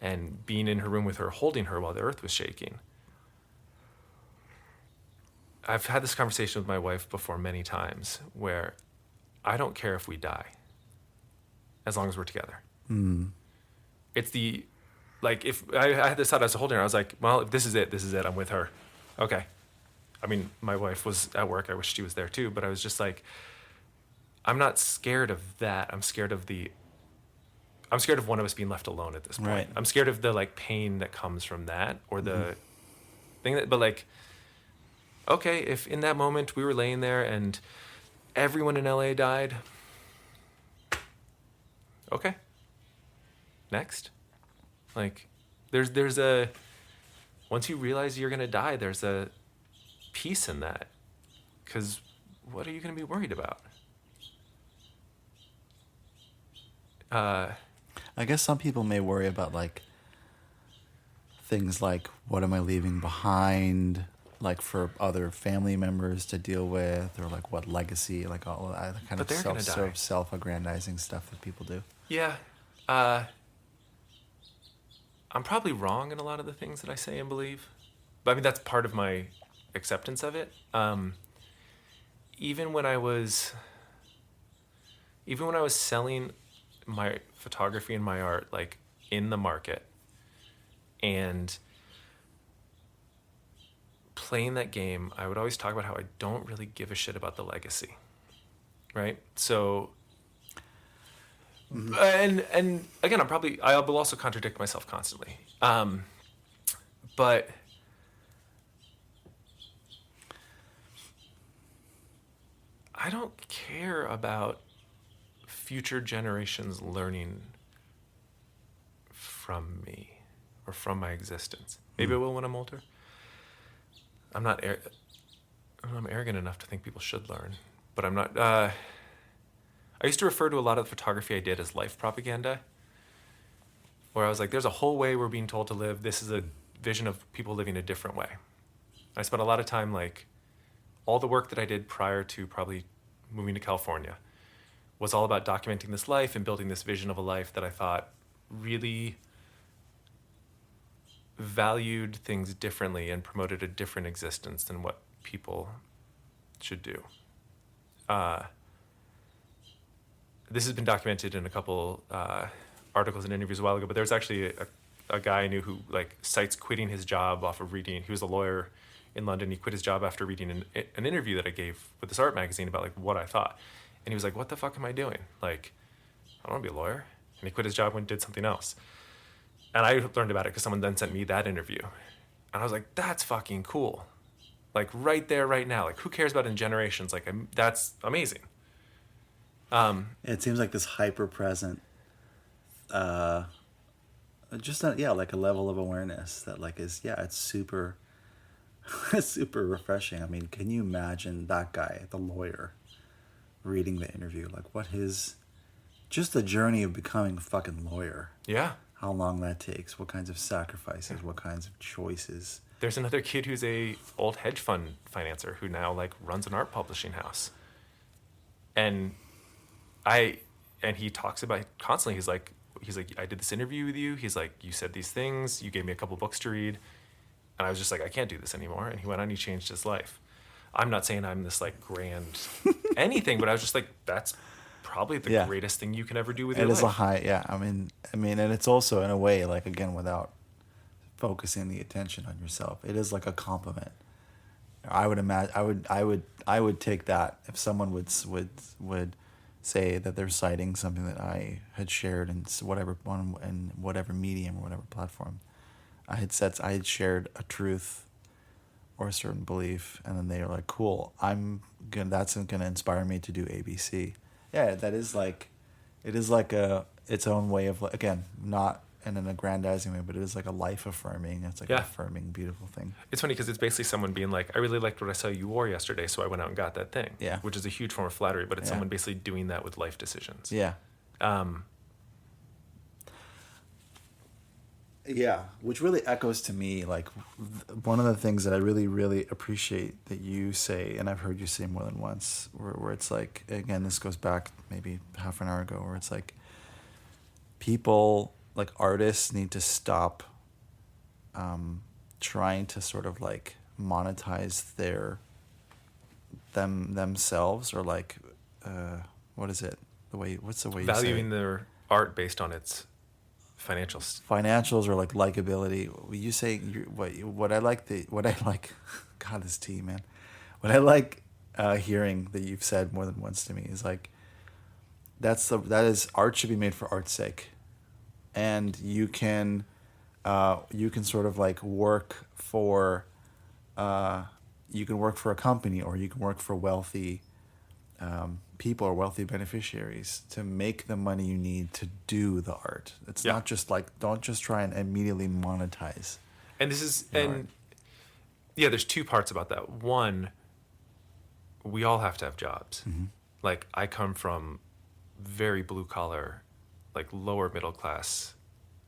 and being in her room with her, holding her while the earth was shaking. I've had this conversation with my wife before many times where I don't care if we die as long as we're together. It's if I had this thought, I was holding her, I was like, well, if this is it, I'm with her. Okay. I mean, my wife was at work. I wish she was there too, but I was just like, I'm not scared of that. I'm scared of one of us being left alone at this point. Right. I'm scared of the like pain that comes from that or the thing that, but like, okay, if in that moment we were laying there and everyone in LA died, okay, next. Like, there's a, once you realize you're going to die, there's a peace in that. Because what are you going to be worried about? I guess some people may worry about like things like, what am I leaving behind? Like for other family members to deal with, or like what legacy, like all of that kind of self-aggrandizing stuff that people do. Yeah. I'm probably wrong in a lot of the things that I say and believe, but I mean, that's part of my acceptance of it. Even when I was selling my photography and my art, like in the market and playing that game, I would always talk about how I don't really give a shit about the legacy, right? So, and again, I will also contradict myself constantly. But I don't care about future generations learning from me or from my existence. Maybe I will when I'm older. I'm arrogant enough to think people should learn, but I'm not. I used to refer to a lot of the photography I did as life propaganda, where I was like, there's a whole way we're being told to live. This is a vision of people living a different way. I spent a lot of time, like, all the work that I did prior to probably moving to California was all about documenting this life and building this vision of a life that I thought really valued things differently and promoted a different existence than what people should do. This has been documented in a couple articles and interviews a while ago, but there was actually a guy I knew who like cites quitting his job off of reading. He was a lawyer in London. He quit his job after reading an interview that I gave with this art magazine about like what I thought. And he was like, what the fuck am I doing? Like, I don't want to be a lawyer. And he quit his job and did something else. And I learned about it because someone then sent me that interview. And I was like, that's fucking cool. Like right there, right now. Like who cares about in generations? Like that's amazing. It seems like this hyper present, just like a level of awareness that like is, it's super, it's super refreshing. I mean, can you imagine that guy, the lawyer, reading the interview? Like what just the journey of becoming a fucking lawyer. Yeah. How long that takes, what kinds of sacrifices, what kinds of choices. There's another kid who's a old hedge fund financer who now like runs an art publishing house. And he talks about it constantly. He's like, I did this interview with you. He's like, you said these things. You gave me a couple books to read. And I was just like, I can't do this anymore. And he went on, he changed his life. I'm not saying I'm this like grand anything, but I was just like, that's probably the greatest thing you can ever do with your life. It is a high, I mean, and it's also in a way, like, again, without focusing the attention on yourself, it is like a compliment. I would imagine, I would take that if someone would say that they're citing something that I had shared in whatever medium or whatever platform. I had shared a truth or a certain belief, and then they're like, cool, that's gonna inspire me to do ABC. Yeah, that is like, it is like its own way of, again, not in an aggrandizing way, but it is like a life affirming. It's like an affirming, beautiful thing. It's funny because it's basically someone being like, I really liked what I saw you wore yesterday, so I went out and got that thing. Yeah. Which is a huge form of flattery, but it's someone basically doing that with life decisions. Yeah. Yeah, which really echoes to me, like, one of the things that I really, really appreciate that you say, and I've heard you say more than once, where it's like, again, this goes back maybe half an hour ago, where it's like, people, like artists, need to stop trying to sort of like monetize themselves, or like, what's the way you say valuing it? their art based on its financials or like likability. You say what I like God, this tea, man. What I like hearing that you've said more than once to me is like, that is art should be made for art's sake, and you can sort of like work for a company, or you can work for wealthy people or wealthy beneficiaries to make the money you need to do the art. It's not just like, don't just try and immediately monetize. And this is, art. There's two parts about that. One, we all have to have jobs. Mm-hmm. Like, I come from very blue collar, like lower middle class,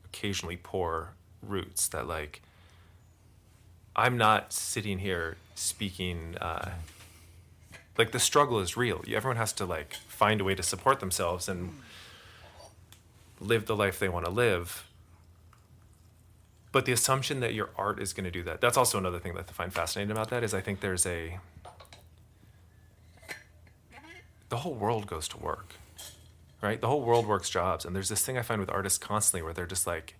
occasionally poor roots that like, I'm not sitting here speaking, like the struggle is real. Everyone has to like find a way to support themselves and live the life they want to live. But the assumption that your art is going to do that, that's also another thing that I find fascinating about that, is I think there's the whole world goes to work, right? The whole world works jobs. And there's this thing I find with artists constantly where they're just like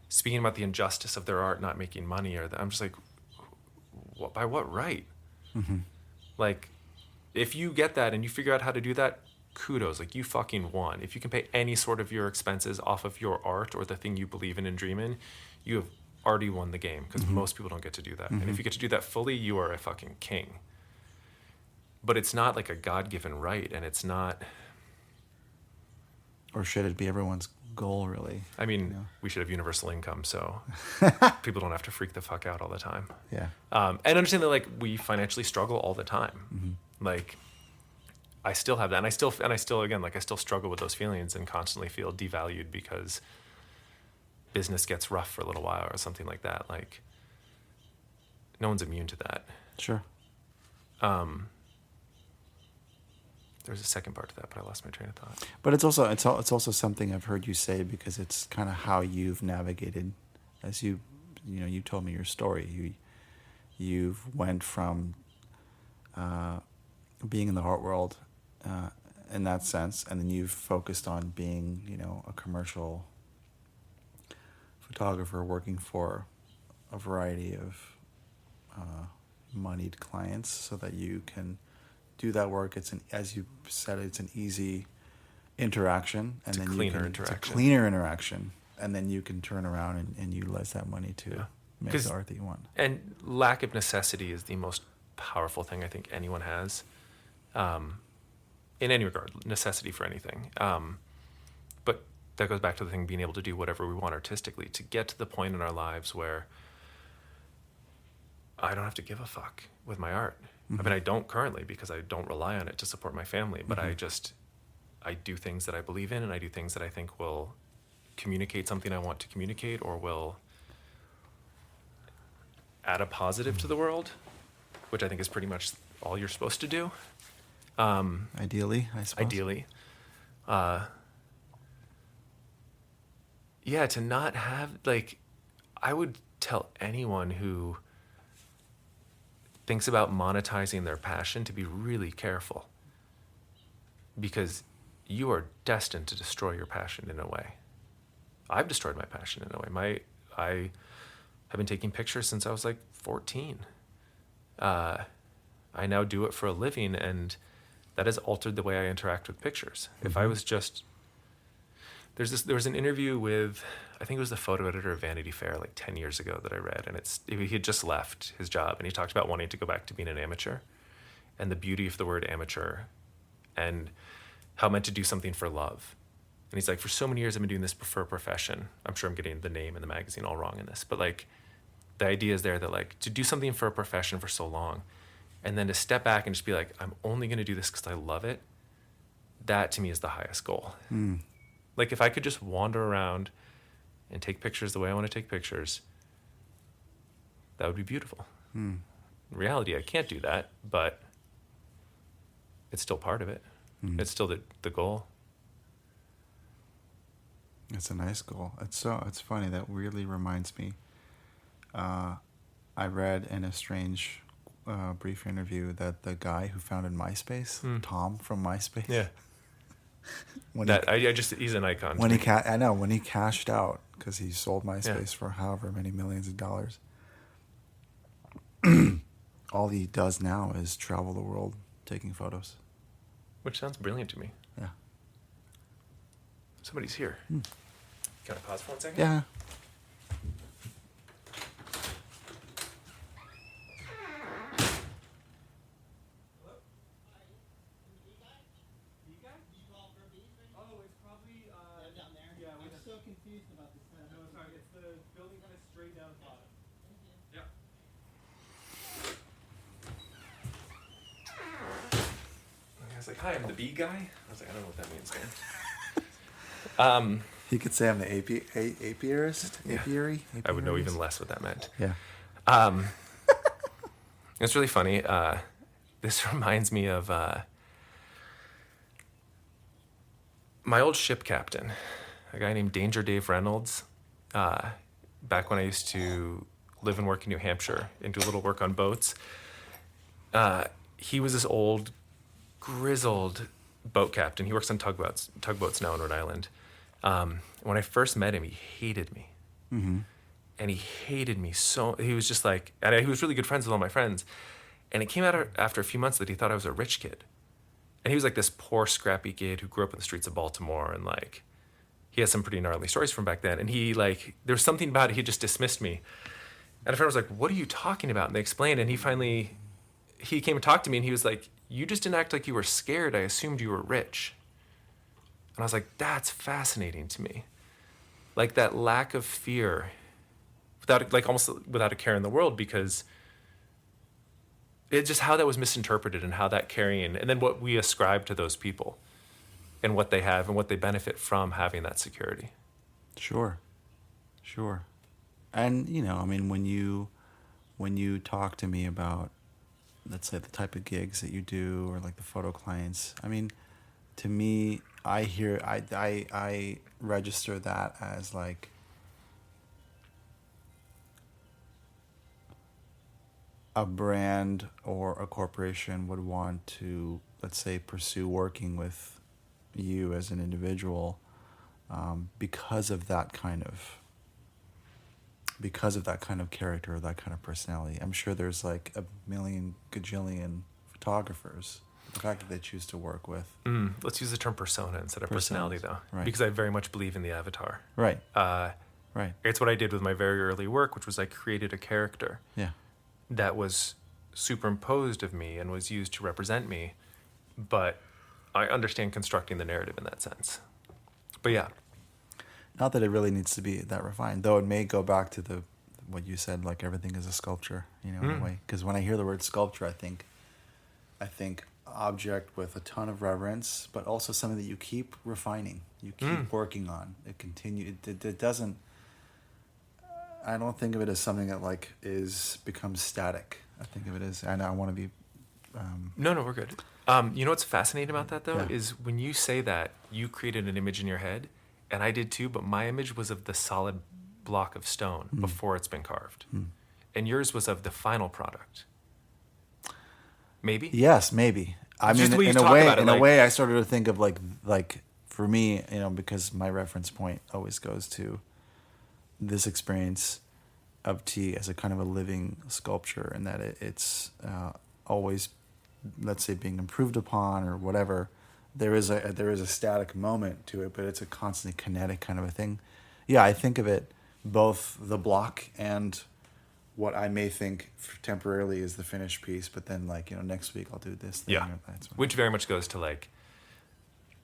speaking about the injustice of their art not making money, I'm just like, by what right? Mm-hmm. Like, if you get that and you figure out how to do that, kudos, like you fucking won. If you can pay any sort of your expenses off of your art or the thing you believe in and dream in, you have already won the game, because most people don't get to do that. And if you get to do that fully, you are a fucking king. But it's not like a God-given right, and it's not... Or should it be everyone's goal, really? I mean, we should have universal income, so people don't have to freak the fuck out all the time. Yeah. And understand that, like, we financially struggle all the time. Mm-hmm. Like, I still have that, and I still again, like, I still struggle with those feelings and constantly feel devalued because business gets rough for a little while or something like that. Like, no one's immune to that. Sure. There's a second part to that, but I lost my train of thought. But it's also something I've heard you say, because it's kind of how you've navigated, as you you told me your story. You've went from being in the art world in that sense, and then you've focused on being, a commercial photographer working for a variety of moneyed clients, so that you can do that work. As you said, it's an easy interaction, and then it's a cleaner interaction, and then you can turn around and utilize that money to make the art that you want. And lack of necessity is the most powerful thing I think anyone has, in any regard, necessity for anything. But that goes back to the thing, being able to do whatever we want artistically, to get to the point in our lives where I don't have to give a fuck with my art. I mean, I don't currently, because I don't rely on it to support my family, but I do things that I believe in, and I do things that I think will communicate something I want to communicate, or will add a positive to the world, which I think is pretty much all you're supposed to do. Ideally, I suppose. Ideally. To not have, I would tell anyone who thinks about monetizing their passion to be really careful, because you are destined to destroy your passion in a way. I've destroyed my passion in a way. I have been taking pictures since I was 14. I now do it for a living, and that has altered the way I interact with pictures. If I was just, there was an interview with, I think it was the photo editor of Vanity Fair 10 years ago that I read, and he had just left his job, and he talked about wanting to go back to being an amateur, and the beauty of the word amateur, and how meant to do something for love. And he's like, for so many years I've been doing this for a profession. I'm sure I'm getting the name and the magazine all wrong in this, but the idea is there that to do something for a profession for so long, and then to step back and just be like, I'm only going to do this because I love it. That to me is the highest goal. If I could just wander around and take pictures the way I want to take pictures, that would be beautiful. In reality, I can't do that, but it's still part of it. It's still the goal. It's a nice goal. It's funny. That weirdly reminds me. I read in a strange, brief interview that the guy who founded MySpace, Tom from MySpace. Yeah. He's an icon. When he cashed out, because he sold MySpace for however many millions of dollars. All he does now is travel the world taking photos. Which sounds brilliant to me. Yeah. Somebody's here. Can I pause for 1 second? Yeah. Hi, I'm the bee guy. I was like, I don't know what that means, man. You could say I'm the apiarist. Apiary? I would know even less what that meant. Yeah. It's really funny. This reminds me of my old ship captain, a guy named Danger Dave Reynolds. Back when I used to live and work in New Hampshire and do a little work on boats. He was this old, grizzled boat captain. He works on tugboats now in Rhode Island. When I first met him, he hated me. And he hated me so. He was just and he was really good friends with all my friends. And it came out after a few months that he thought I was a rich kid. And he was this poor, scrappy kid who grew up in the streets of Baltimore, and he has some pretty gnarly stories from back then. And he there was something about it, he just dismissed me. And a friend was like, "What are you talking about?" And they explained, and he came and talked to me, and he was like, "You just didn't act like you were scared. I assumed you were rich." And I was like, that's fascinating to me. That lack of fear, almost without a care in the world, because it's just how that was misinterpreted, and how that carrying, and then what we ascribe to those people and what they have and what they benefit from having that security. Sure. And, when you talk to me about, let's say, the type of gigs that you do, or the photo clients, to me, I register that as a brand or a corporation would want to, let's say, pursue working with you as an individual, because of that kind of character, that kind of personality. I'm sure there's like a million gajillion photographers. The fact that they choose to work with. Let's use the term persona instead of personality, though, right. because I very much believe in the avatar. Right. Right. It's what I did with my very early work, which was I created a character. Yeah. That was superimposed of me and was used to represent me, but I understand constructing the narrative in that sense. But yeah. Not that it really needs to be that refined, though it may go back to what you said, like everything is a sculpture, in a way. Because when I hear the word sculpture, I think object with a ton of reverence, but also something that you keep refining, you keep working on. It doesn't. I don't think of it as something that like becomes static. I think of it as, and I want to be. No, we're good. You know what's fascinating about that though is when you say that you created an image in your head, and I did too, but my image was of the solid block of stone before it's been carved, and yours was of the final product. Maybe. Yes, maybe. I mean, in a way, I started to think of like for me, because my reference point always goes to this experience of tea as a kind of a living sculpture, and that it's always, let's say, being improved upon or whatever. There is a static moment to it, but it's a constantly kinetic kind of a thing. Yeah, I think of it both the block and what I may think temporarily is the finished piece, but then next week I'll do this thing. Yeah, which very much goes to like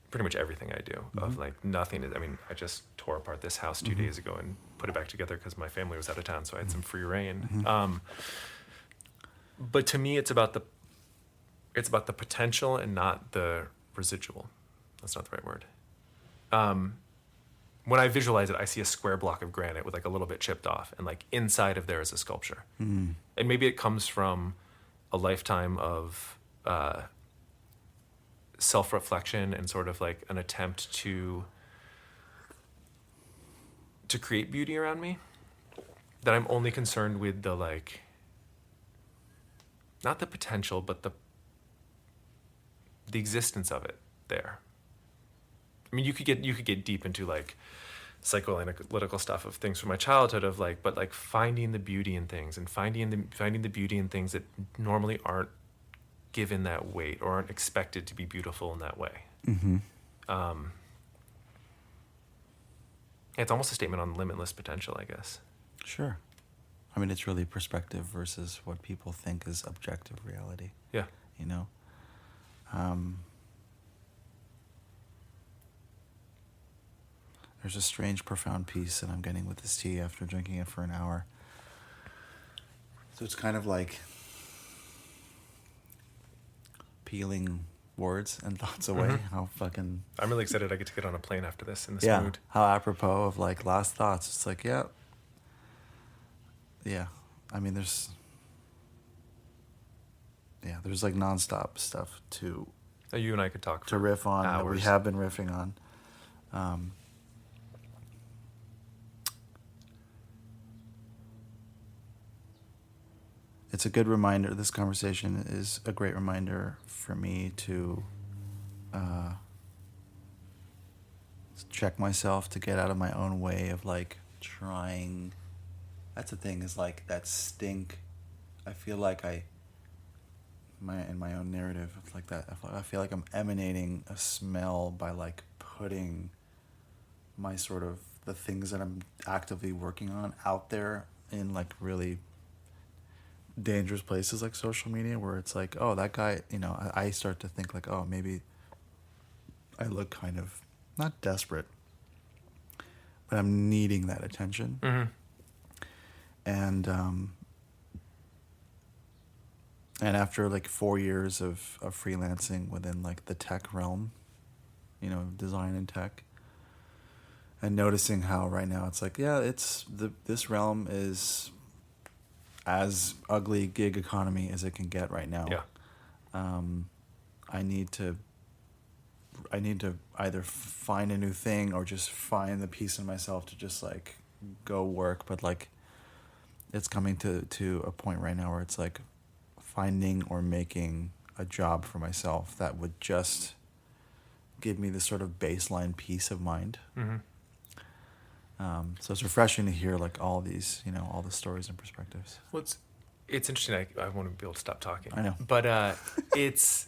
pretty much everything I do. Of like nothing is. I mean, I just tore apart this house 2 days ago and put it back together because my family was out of town, so I had some free reign. But to me, it's about the potential and not the residual. That's not the right word. When I visualize it, I see a square block of granite with like a little bit chipped off, and like inside of there is a sculpture. And maybe it comes from a lifetime of self-reflection and sort of like an attempt to create beauty around me, that I'm only concerned with the like, not the potential, but the existence of it there. I mean, you could get deep into like psychoanalytical stuff of things from my childhood of like, but like finding the beauty in things and finding the beauty in things that normally aren't given that weight or aren't expected to be beautiful in that way. It's almost a statement on limitless potential, I guess. Sure. I mean, it's really perspective versus what people think is objective reality. Yeah. There's a strange, profound peace that I'm getting with this tea after drinking it for an hour. So it's kind of like peeling words and thoughts away. How fucking... I'm really excited I get to get on a plane after this in this mood. How apropos of like last thoughts. It's like, yeah. I mean, there's like nonstop stuff to... You and I could talk to riff on. That we have been riffing on. It's a good reminder. This conversation is a great reminder for me to check myself, to get out of my own way of like trying. That's the thing, is like that stink. I feel like in my own narrative, it's like that. I feel like I'm emanating a smell by like putting my sort of the things that I'm actively working on out there in like really dangerous places like social media, where it's like, oh, that guy, I start to think like, oh, maybe I look kind of not desperate, but I'm needing that attention. And after like 4 years of freelancing within like the tech realm, design and tech, and noticing how right now it's like, this realm is as ugly gig economy as it can get right now. I need to either find a new thing or just find the peace in myself to just like go work. But like, it's coming to a point right now where it's like, finding or making a job for myself that would just give me this sort of baseline peace of mind. Mm-hmm. So it's refreshing to hear like all these, all the stories and perspectives. Well, it's interesting. I want to be able to stop talking. I know. But it's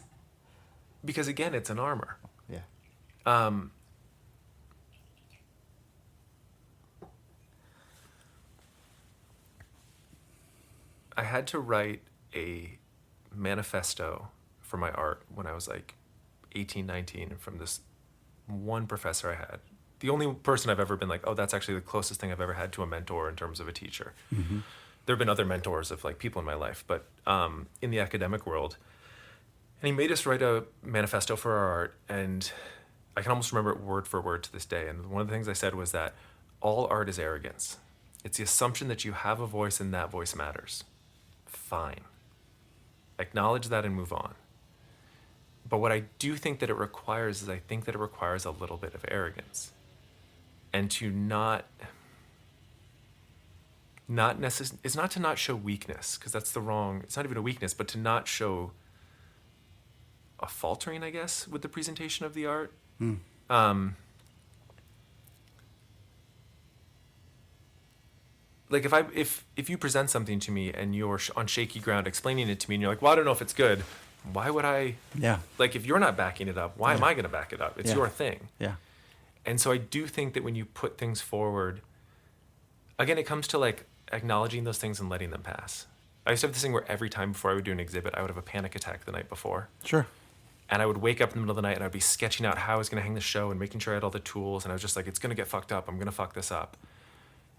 because, again, it's an armor. Yeah. I had to write a manifesto for my art when I was like 18, 19 from this one professor I had. The only person I've ever been like, oh, that's actually the closest thing I've ever had to a mentor in terms of a teacher. Mm-hmm. There have been other mentors of like people in my life, but in the academic world. And he made us write a manifesto for our art, and I can almost remember it word for word to this day. And one of the things I said was that all art is arrogance. It's the assumption that you have a voice and that voice matters. Fine. Acknowledge that and move on. But what I do think that it requires is I think that it requires a little bit of arrogance. And to it's not to not show weakness, because that's it's not even a weakness, but to not show a faltering, I guess, with the presentation of the art. Like if you present something to me and you're on shaky ground explaining it to me and you're like, well, I don't know if it's good, why would I? Yeah. Like, if you're not backing it up, why am I going to back it up? It's your thing. Yeah. And so I do think that when you put things forward, again, it comes to like acknowledging those things and letting them pass. I used to have this thing where every time before I would do an exhibit, I would have a panic attack the night before. Sure. And I would wake up in the middle of the night and I'd be sketching out how I was going to hang the show and making sure I had all the tools. And I was just like, it's going to get fucked up. I'm going to fuck this up.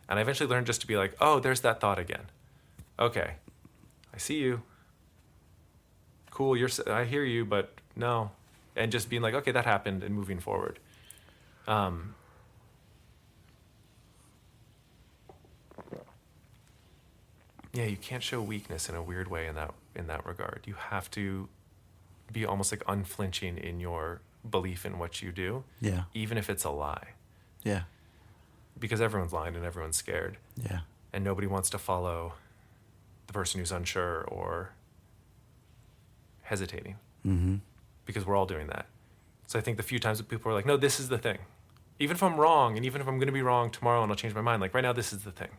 And I eventually learned just to be like, oh, there's that thought again. Okay, I see you. Cool, I hear you, but no. And just being like, okay, that happened, and moving forward. Yeah, you can't show weakness in a weird way in that regard. You have to be almost like unflinching in your belief in what you do. Yeah. Even if it's a lie. Yeah. Because everyone's lying and everyone's scared. Yeah. And nobody wants to follow the person who's unsure or hesitating. Mm-hmm. Because we're all doing that. So I think the few times that people are like, no, this is the thing. Even if I'm wrong, and even if I'm going to be wrong tomorrow and I'll change my mind, like right now, this is the thing.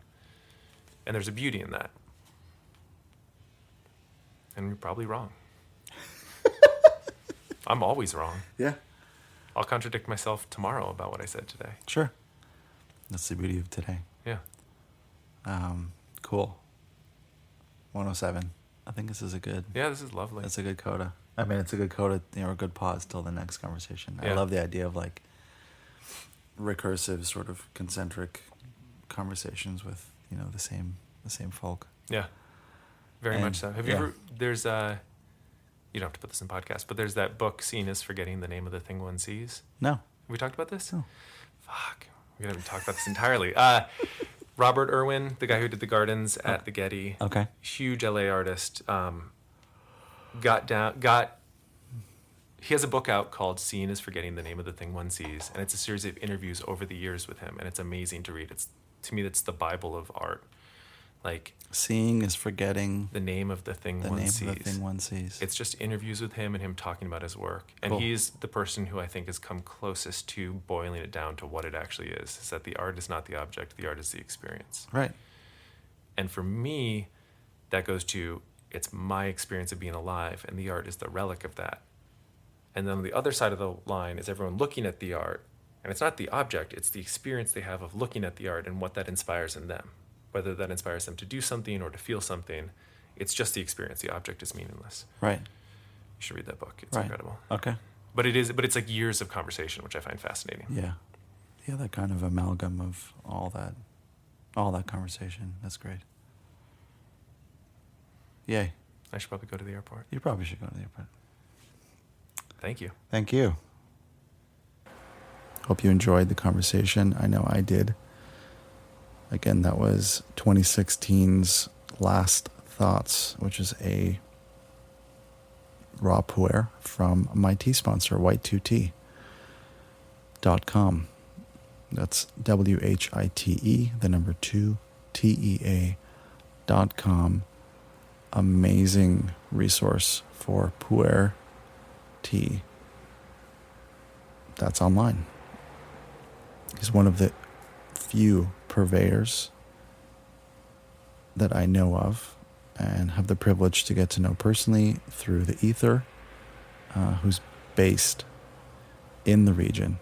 And there's a beauty in that. And you're probably wrong. I'm always wrong. Yeah. I'll contradict myself tomorrow about what I said today. Sure. That's the beauty of today. Yeah. Cool. 107. I think this is a good... Yeah, this is lovely. That's a good coda. I mean, it's a good coda, a good pause till the next conversation. Yeah. I love the idea of like recursive sort of concentric conversations with, the same folk. Yeah. Very much so. Have you ever... There's you don't have to put this in podcast, but there's that book, Seeing is Forgetting the Name of the Thing One Sees. No. Have we talked about this? No. Fuck. We haven't talked about this entirely. Robert Irwin, the guy who did the gardens at the Getty. Okay. Huge LA artist. He has a book out called Seeing is Forgetting the Name of the Thing One Sees. And it's a series of interviews over the years with him. And it's amazing to read. To me, that's the Bible of art. Like, seeing is forgetting the name of the thing the one name sees. of the thing one sees. It's just interviews with him and him talking about his work. And Cool. he's the person who I think has come closest to boiling it down to what it actually is that the art is not the object, the art is the experience. Right. And for me, that goes to, it's my experience of being alive, and the art is the relic of that. And then on the other side of the line is everyone looking at the art, and it's not the object, it's the experience they have of looking at the art and what that inspires in them. Whether that inspires them to do something or to feel something, it's just the experience. The object is meaningless. Right. You should read that book. It's right. incredible. Okay. But it's like years of conversation, which I find fascinating. Yeah. Yeah, that kind of amalgam of all that conversation. That's great. Yay. I should probably go to the airport. You probably should go to the airport. Thank you. Thank you. Hope you enjoyed the conversation. I know I did. Again, that was 2016's Last Thoughts, which is a raw puer from my tea sponsor, white2tea.com. That's WHITE, the number 2, TEA.com. Amazing resource for pu'er tea that's online. He's one of the few purveyors that I know of and have the privilege to get to know personally through the ether, who's based in the region,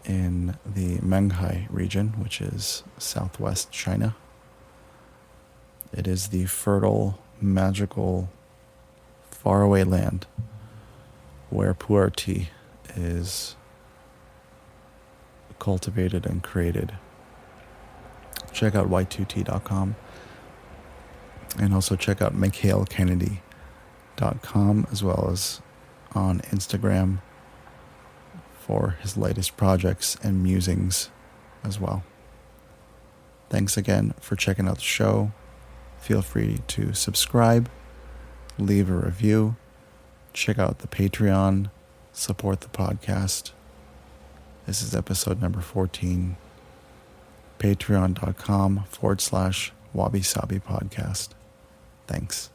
in the Menghai region, which is southwest China. It is the fertile, magical, faraway land where pu'er tea is cultivated and created. Check out y2t.com, and also check out mikaelkennedy.com, as well as on Instagram for his latest projects and musings as well. Thanks again for checking out the show. Feel free to subscribe, leave a review, check out the Patreon, support the podcast. This is episode number 14. Patreon.com/wabi-sabi podcast. Thanks.